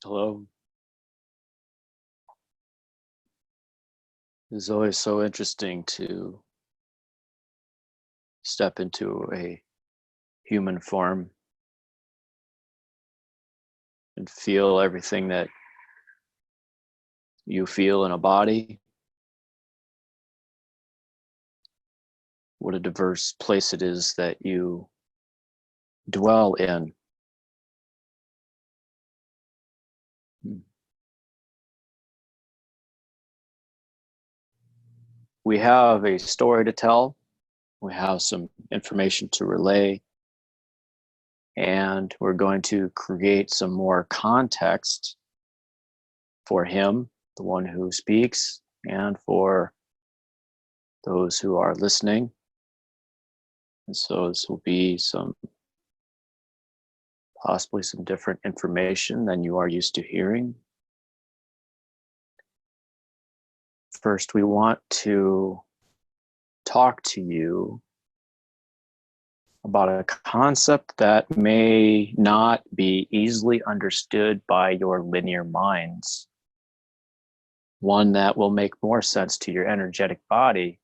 Hello. It's always so interesting to step into a human form and feel everything that you feel in a body. What a diverse place it is that you dwell in. We have a story to tell. We have some information to relay, and we're going to create some more context for him, the one who speaks, and for those who are listening. And so this will be possibly some different information than you are used to hearing. First, we want to talk to you about a concept that may not be easily understood by your linear minds. one that will make more sense to your energetic body,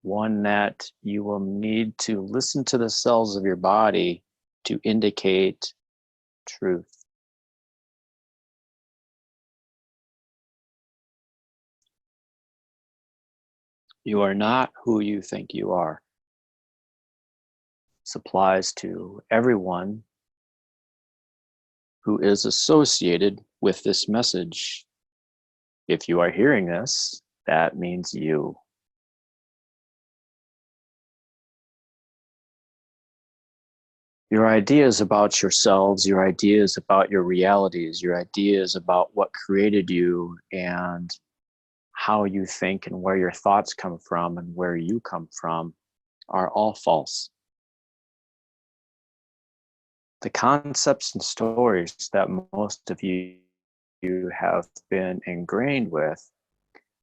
one that you will need to listen to the cells of your body to indicate truth. You are not who you think you are. This applies to everyone who is associated with this message. If you are hearing this, that means you. Your ideas about yourselves, your ideas about your realities, your ideas about what created you and how you think and where your thoughts come from and where you come from are all false. The concepts and stories that most of you have been ingrained with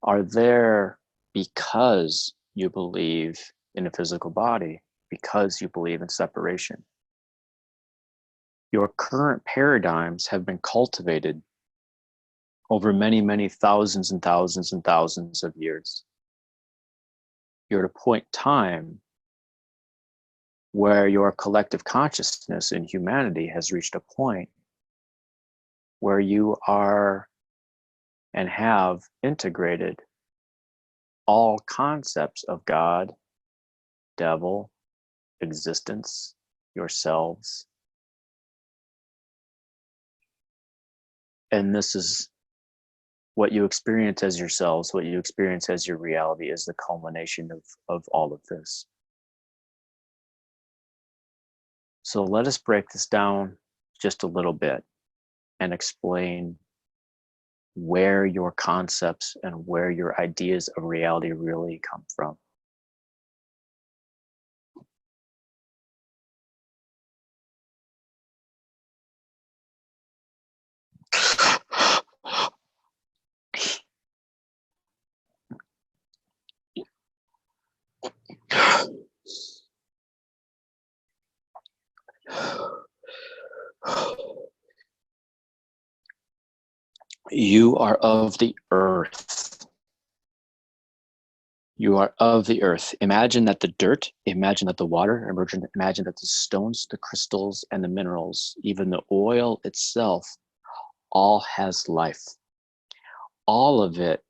are there because you believe in a physical body, because you believe in separation. Your current paradigms have been cultivated over many, many thousands and thousands and thousands of years. You're at a point in time where your collective consciousness in humanity has reached a point where you are and have integrated all concepts of God, devil, existence, yourselves. And this is what you experience as yourselves, what you experience as your reality is the culmination of all of this. So let us break this down just a little bit and explain where your concepts and where your ideas of reality really come from. You are of the earth. You are of the earth. Imagine that the dirt, imagine that the water, imagine that the stones, the crystals, and the minerals, even the oil itself, all has life. All of it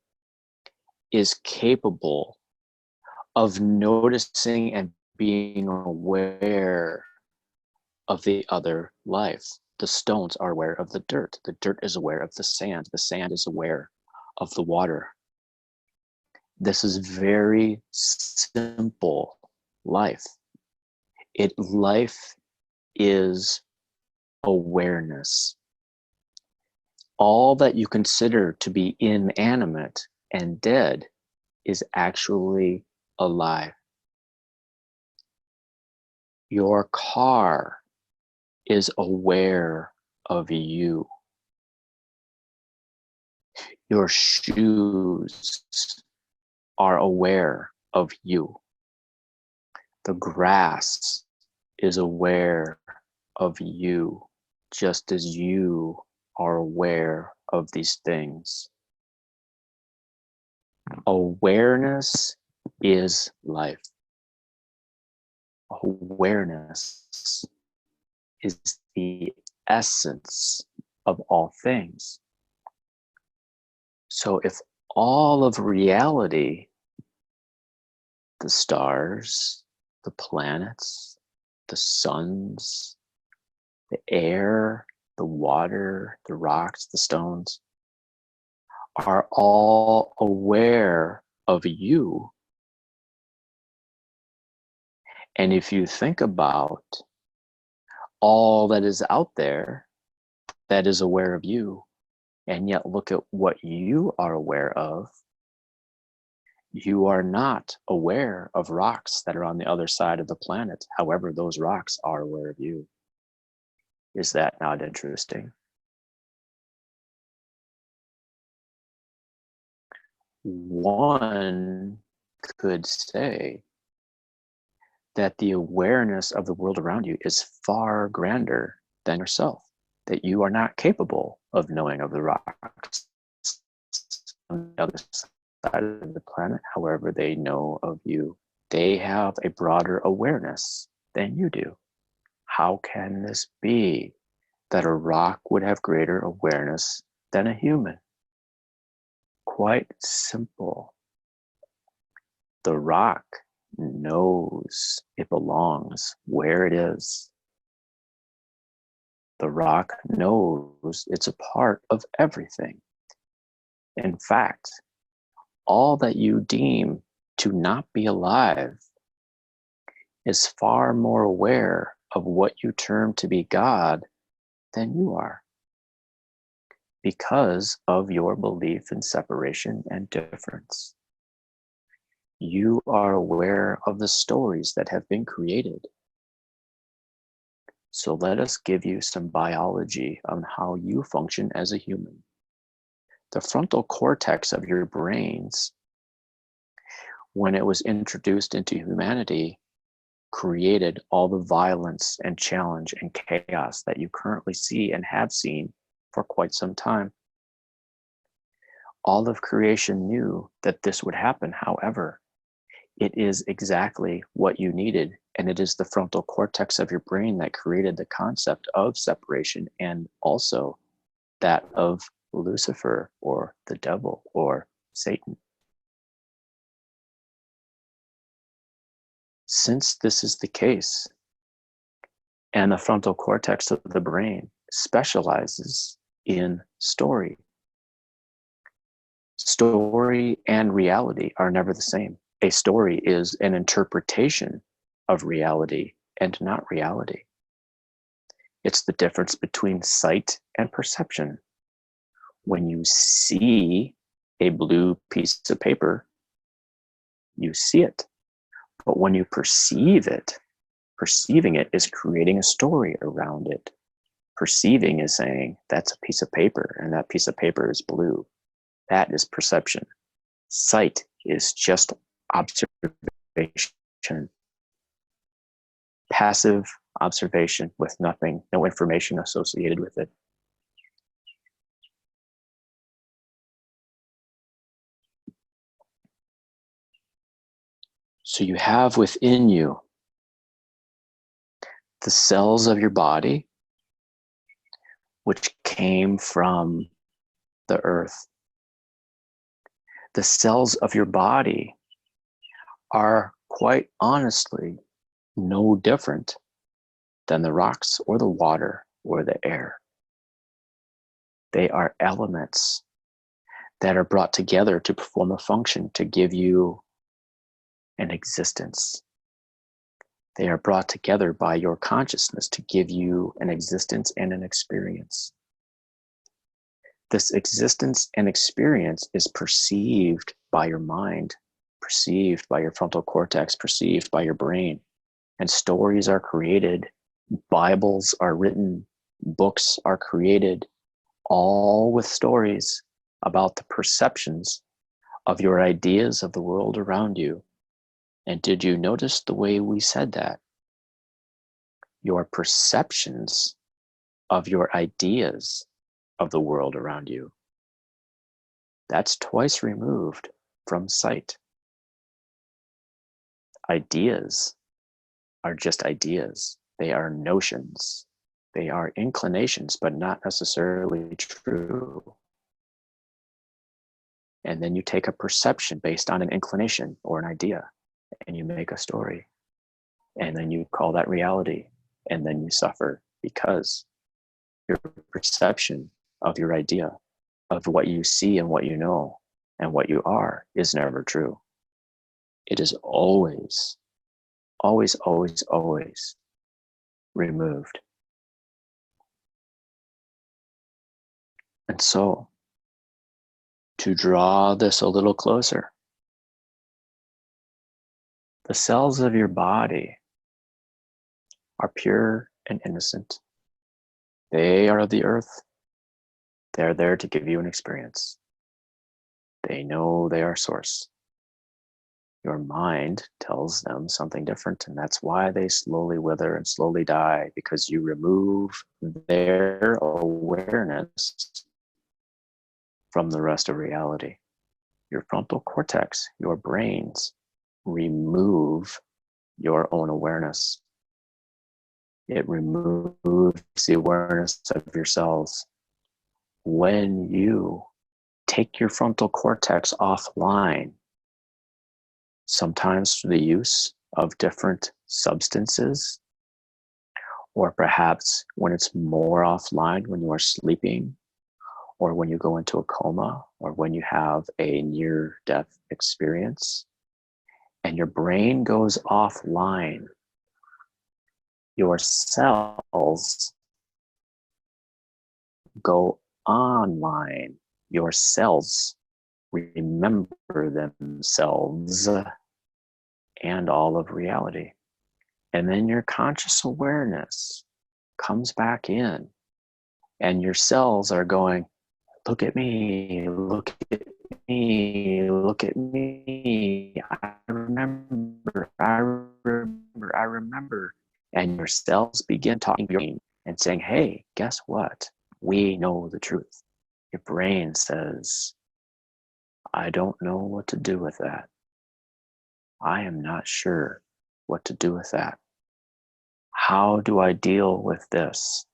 is capable of noticing and being aware of the other life. The stones are aware of the dirt is aware of the sand is aware of the water. This is very simple life. Life is awareness. All that you consider to be inanimate and dead is actually alive. Your car is aware of you. Your shoes are aware of you. The grass is aware of you, just as you are aware of these things. Awareness is life. Awareness is the essence of all things. So if all of reality, the stars, the planets, the suns, the air, the water, the rocks, the stones, are all aware of you. And if you think about all that is out there that is aware of you, and yet look at what you are aware of, you are not aware of rocks that are on the other side of the planet. However, those rocks are aware of you. Is that not interesting? One could say that the awareness of the world around you is far grander than yourself, that you are not capable of knowing of the rocks. the other side of the planet, however they know of you, they have a broader awareness than you do. How can this be that a rock would have greater awareness than a human? Quite simple. The rock knows it belongs where it is. The rock knows it's a part of everything. In fact, all that you deem to not be alive is far more aware of what you term to be God than you are, because of your belief in separation and difference. You are aware of the stories that have been created. So let us give you some biology on how you function as a human. The frontal cortex of your brains, when it was introduced into humanity, created all the violence and challenge and chaos that you currently see and have seen for quite some time. All of creation knew that this would happen. However, it is exactly what you needed. And it is the frontal cortex of your brain that created the concept of separation, and also that of Lucifer or the devil or Satan. Since this is the case, and the frontal cortex of the brain specializes in story, story and reality are never the same. A story is an interpretation of reality and not reality. It's the difference between sight and perception. When you see a blue piece of paper, you see it. But when you perceive it, perceiving it is creating a story around it. Perceiving is saying, that's a piece of paper, and that piece of paper is blue. That is perception. Sight is just observation. Passive observation with nothing, no information associated with it. So you have within you the cells of your body, which came from the earth. The cells of your body are quite honestly no different than the rocks or the water or the air. They are elements that are brought together to perform a function to give you an existence. They are brought together by your consciousness to give you an existence and an experience. This existence and experience is perceived by your mind, perceived by your frontal cortex, perceived by your brain. And stories are created, Bibles are written, books are created, all with stories about the perceptions of your ideas of the world around you. And did you notice the way we said that? Your perceptions of your ideas of the world around you. That's twice removed from sight. Ideas are just ideas. They are notions. They are inclinations, but not necessarily true. And then you take a perception based on an inclination or an idea, and you make a story. And then you call that reality. And then you suffer because your perception of your idea, of what you see and what you know and what you are, is never true. It is always, always, always, always removed. And so, to draw this a little closer, the cells of your body are pure and innocent. They are of the earth. They're there to give you an experience. They know they are source. Your mind tells them something different, and that's why they slowly wither and slowly die, because you remove their awareness from the rest of reality. your frontal cortex, your brains, remove your own awareness. It removes the awareness of your cells. When you take your frontal cortex offline, sometimes through the use of different substances, or perhaps when it's more offline, when you are sleeping, or when you go into a coma, or when you have a near-death experience, and your brain goes offline, your cells go online. Your cells remember themselves and all of reality. And then your conscious awareness comes back in, and your cells are going, look at me, look at me, look at me. I remember, I remember, I remember. And your cells begin talking to your brain and saying, hey, guess what? We know the truth. Your brain says, I don't know what to do with that. I am not sure what to do with that. How do I deal with this?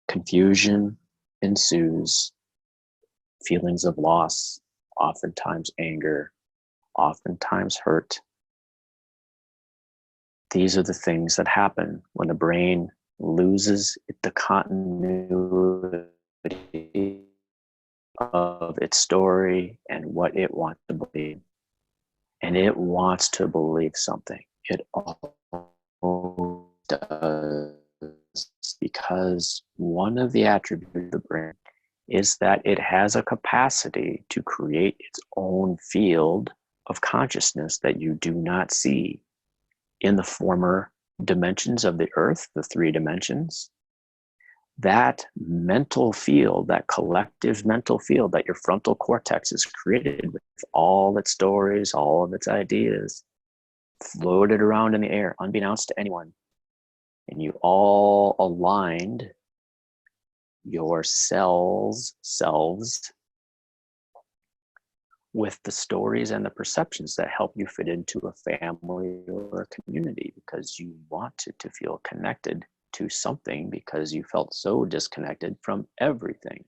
Confusion ensues, feelings of loss, oftentimes anger, oftentimes hurt. These are the things that happen when the brain loses the continuity of its story and what it wants to believe. And it wants to believe something. It always does, because one of the attributes of the brain is that it has a capacity to create its own field of consciousness that you do not see in the former dimensions of the earth, the 3 dimensions. That mental field, that collective mental field that your frontal cortex is created with all its stories, all of its ideas, floated around in the air, unbeknownst to anyone. And you all aligned your selves with the stories and the perceptions that help you fit into a family or a community, because you wanted to feel connected to something because you felt so disconnected from everything.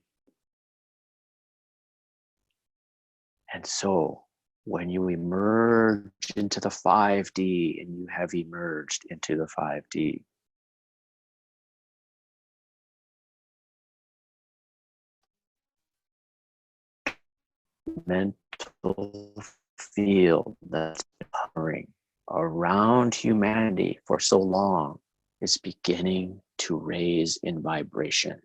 And so when you emerge into the 5D, and you have emerged into the 5D, mental field that's been hovering around humanity for so long is beginning to raise in vibration.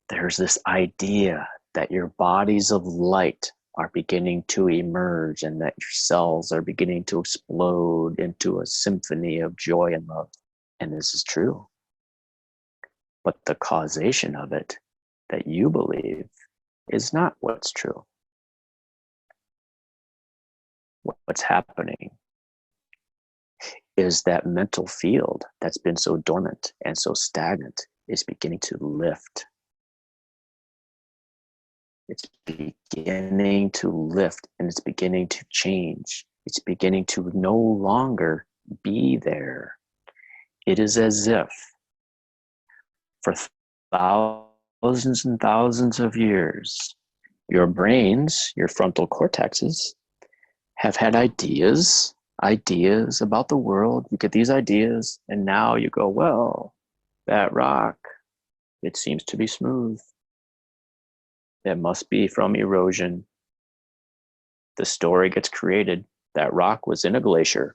There's this idea that your bodies of light are beginning to emerge, and that your cells are beginning to explode into a symphony of joy and love. And this is true. But the causation of it that you believe is not what's true. What's happening is that mental field that's been so dormant and so stagnant is beginning to lift. It's beginning to lift, and it's beginning to change. It's beginning to no longer be there. It is as if for thousands and thousands of years, your brains, your frontal cortexes, have had ideas about the world. You get these ideas, and now you go, well, that rock, it seems to be smooth. It must be from erosion. The story gets created. That rock was in a glacier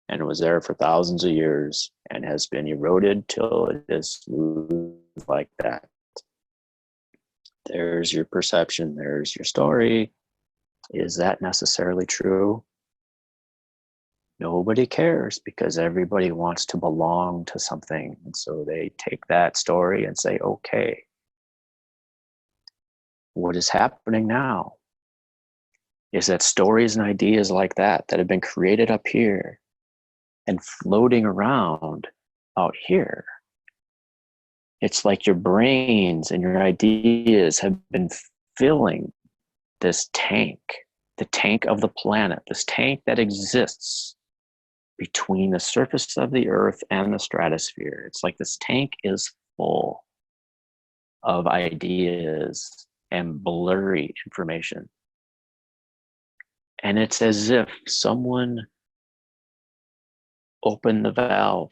and was there for thousands of years and has been eroded till it is smooth like that. There's your perception. There's your story. Is that necessarily true? Nobody cares, because everybody wants to belong to something. And so they take that story and say, okay, what is happening now is that stories and ideas like that have been created up here and floating around out here, it's like your brains and your ideas have been filling this tank, the tank of the planet, this tank that exists between the surface of the earth and the stratosphere. It's like this tank is full of ideas and blurry information. And it's as if someone opened the valve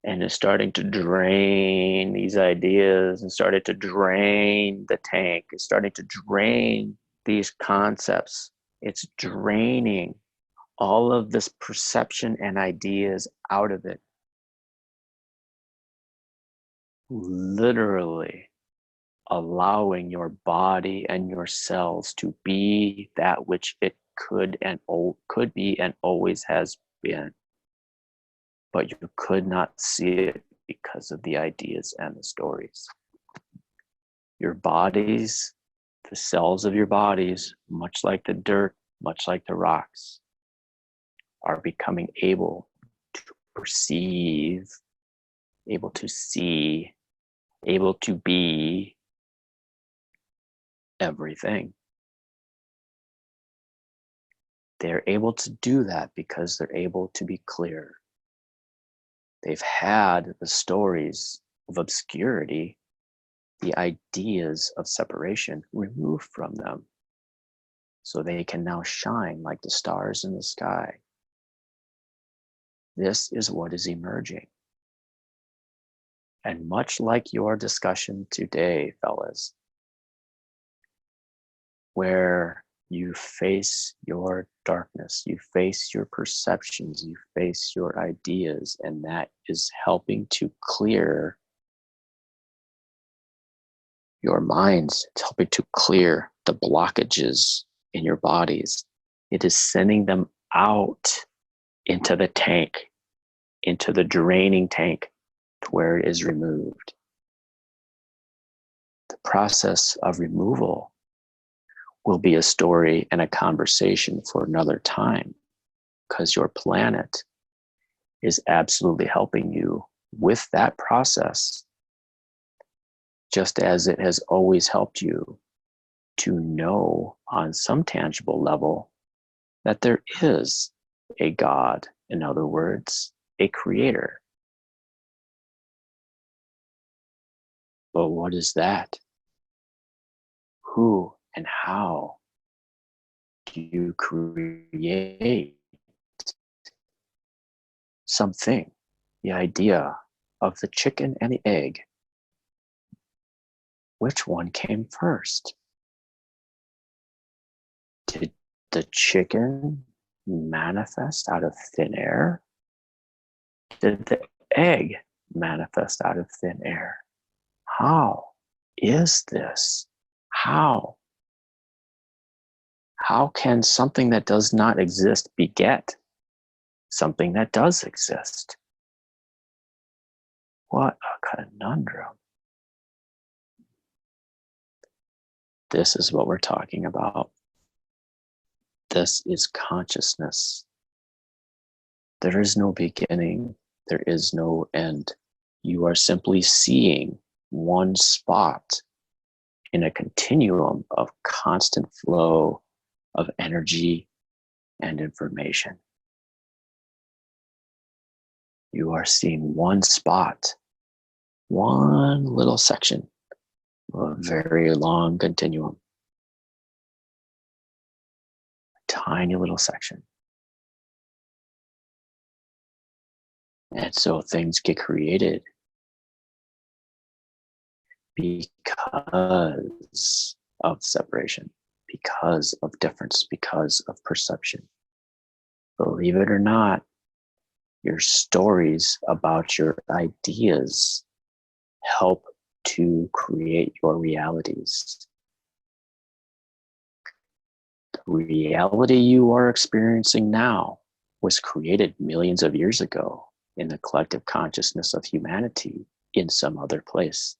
and is starting to drain these ideas and started to drain the tank. It's starting to drain these concepts. It's draining all of this perception and ideas out of it. Literally allowing your body and your cells to be that which it could be and always has been. But you could not see it because of the ideas and the stories. Your bodies, the cells of your bodies, much like the dirt, much like the rocks, are becoming able to perceive, able to see, able to be everything. They're able to do that because they're able to be clear. They've had the stories of obscurity, the ideas of separation removed from them, so they can now shine like the stars in the sky. This is what is emerging. And much like your discussion today, fellas, where you face your darkness, you face your perceptions, you face your ideas, and that is helping to clear your minds. It's helping to clear the blockages in your bodies. It is sending them out into the tank, into the draining tank, to where it is removed. The process of removal will be a story and a conversation for another time, because your planet is absolutely helping you with that process, just as it has always helped you to know on some tangible level that there is a God, in other words, a creator. But what is that? Who and how do you create something? The idea of the chicken and the egg. Which one came first? Did the chicken manifest out of thin air? Did the egg manifest out of thin air? How is this? How? How can something that does not exist beget something that does exist? What a conundrum. This is what we're talking about. This is consciousness. There is no beginning. There is no end. You are simply seeing one spot in a continuum of constant flow of energy and information. You are seeing one spot, one little section of a very long continuum. A tiny little section. And so things get created because of separation, because of difference, because of perception. Believe it or not, your stories about your ideas help to create your realities. The reality you are experiencing now was created millions of years ago in the collective consciousness of humanity in some other place.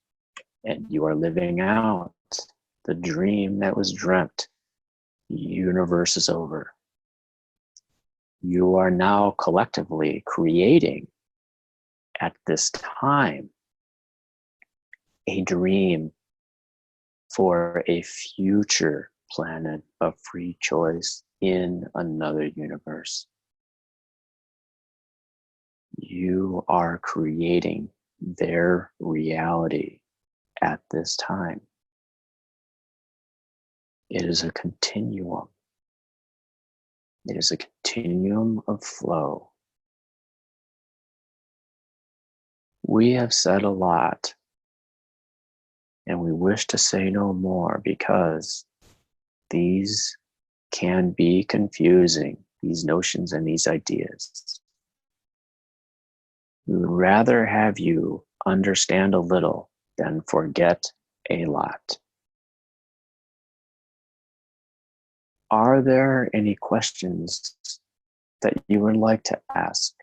And you are living out the dream that was dreamt. The universe is over. You are now collectively creating at this time a dream for a future planet of free choice in another universe. You are creating their reality at this time. It is a continuum. It is a continuum of flow. We have said a lot, and we wish to say no more because these can be confusing, these notions and these ideas. We would rather have you understand a little than forget a lot. Are there any questions that you would like to ask?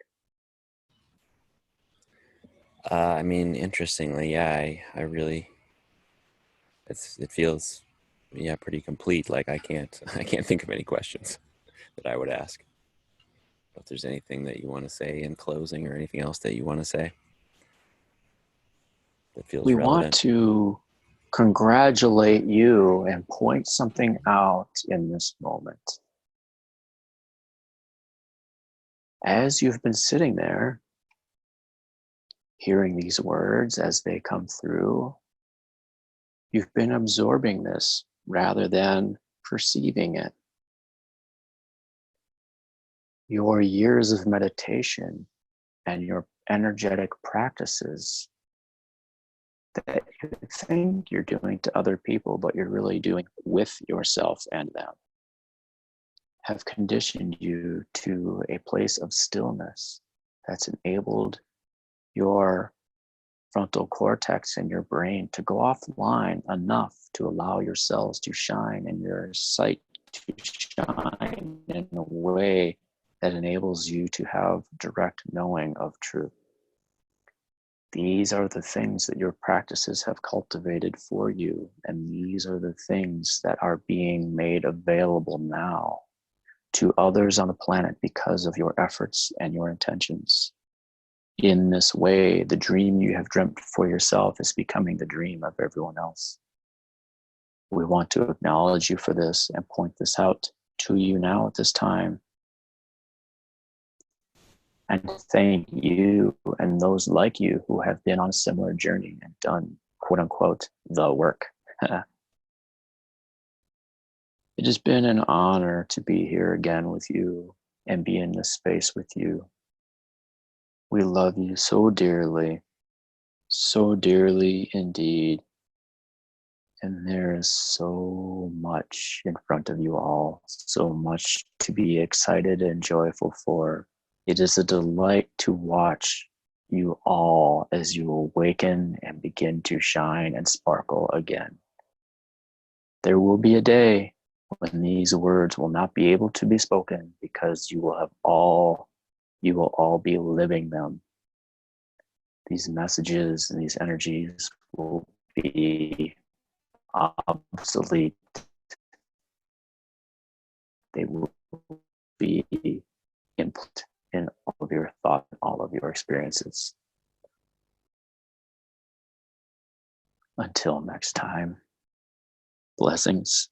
I mean, interestingly, yeah, I really, it feels, yeah, pretty complete. Like I can't think of any questions that I would ask. If there's anything that you want to say in closing or anything else that you want to say that feels We relevant. want to congratulate you and point something out in this moment. As you've been sitting there, hearing these words as they come through, you've been absorbing this rather than perceiving it. Your years of meditation and your energetic practices that you think you're doing to other people, but you're really doing with yourself and them, have conditioned you to a place of stillness that's enabled your frontal cortex and your brain to go offline enough to allow your cells to shine and your sight to shine in a way that enables you to have direct knowing of truth. These are the things that your practices have cultivated for you, and these are the things that are being made available now to others on the planet because of your efforts and your intentions. In this way, the dream you have dreamt for yourself is becoming the dream of everyone else. We want to acknowledge you for this and point this out to you now at this time. And thank you and those like you who have been on a similar journey and done, quote unquote, the work. It has been an honor to be here again with you and be in this space with you. We love you so dearly indeed. And there is so much in front of you all, so much to be excited and joyful for. It is a delight to watch you all as you awaken and begin to shine and sparkle again. There will be a day when these words will not be able to be spoken because you will all be living them. These messages and these energies will be obsolete. They will be input in all of your thought, all of your experiences. Until next time, blessings.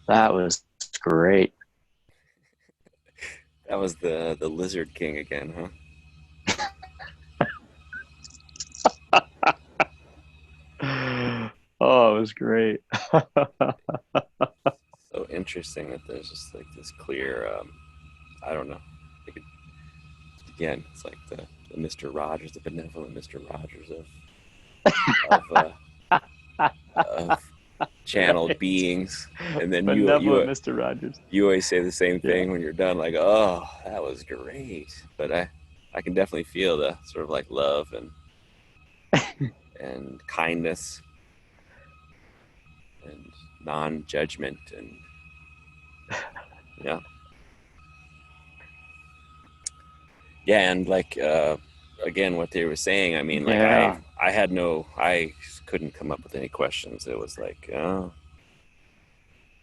That was great. That was the Lizard King again, huh? Oh, it was great. So interesting that there's just like this clear, I don't know. Again, it's like the Mr. Rogers, the benevolent Mr. Rogers of of channeled Right. beings, and then Benevolent Mr. Rogers. you always say the same thing Yeah. when you're done, like, "Oh, that was great." But I can definitely feel the sort of like love and kindness and non-judgment, and yeah, yeah, and like again, what they were saying. I mean, like Yeah. I couldn't come up with any questions. It was like, oh,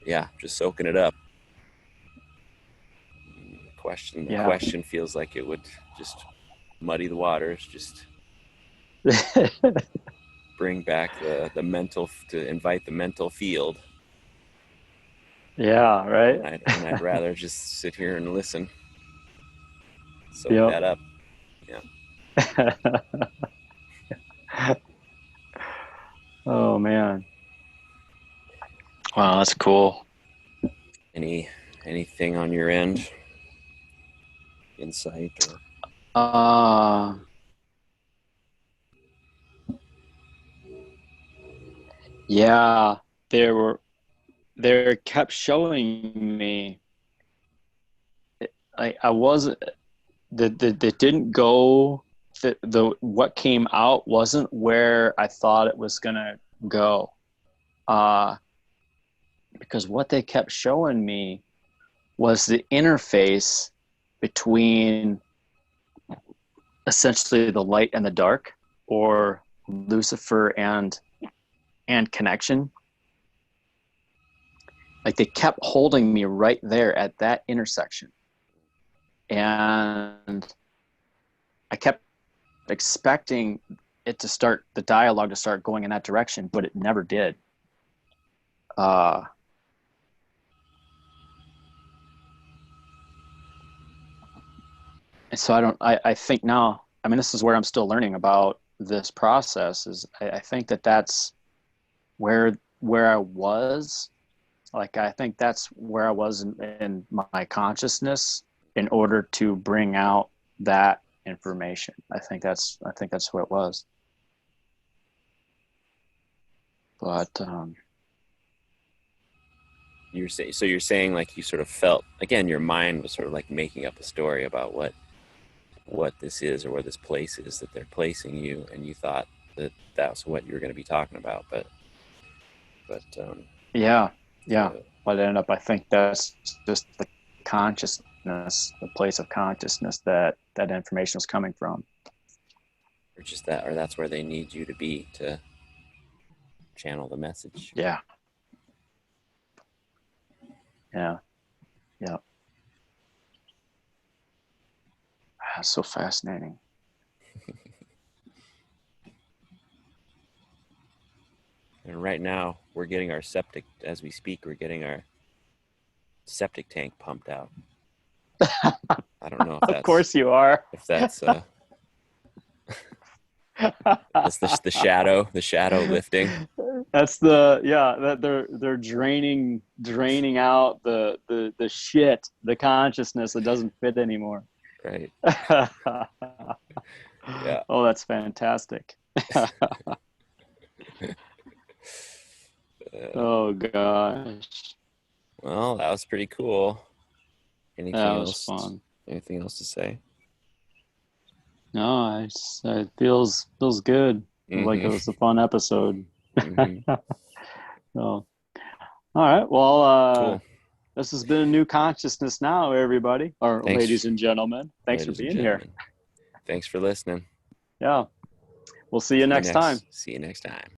yeah, just soaking it up. The Yeah. question feels like it would just muddy the waters, just bring back the mental, to invite the mental field. Yeah. Right. And I'd rather just sit here and listen, soak Yep. that up. Yeah. Oh man. Wow, that's cool. Anything on your end? Insight or Uh yeah, they kept showing me I wasn't that didn't go the what came out wasn't where I thought it was gonna go. Uh because what they kept showing me was the interface between essentially the light and the dark, or Lucifer and connection. Like they kept holding me right there at that intersection, and I kept expecting the dialogue to start going in that direction, but it never did. And so I think now, I mean, this is where I'm still learning about this process. Is I think that's where I was. Like I think that's where I was in my consciousness in order to bring out that information. I think that's what it was. But you're saying like you sort of felt, again, your mind was sort of like making up a story about what this is, or where this place is that they're placing you, and you thought that that's what you were going to be talking about, but yeah. uh, But ended up, I think that's just the consciousness, the place of consciousness that information is coming from. or that's where they need you to be to channel the message. Yeah. That's so fascinating. And right now we're getting our septic, as we speak, we're getting our septic tank pumped out. I don't know if that's, of course you are. if that's that's the shadow lifting. That's that they're draining out the shit, the consciousness that doesn't fit anymore. Right. Yeah. Oh, that's fantastic. Oh gosh. Well, that was pretty cool. Anything else? Fun. Anything else to say? No, it feels good. Mm-hmm. Like it was a fun episode. Mm-hmm. So, all right. Well, cool. This has been a New Consciousness Now, everybody, or ladies and gentlemen. Thanks for being here. Thanks for listening. Yeah. We'll see you next time. See you next time.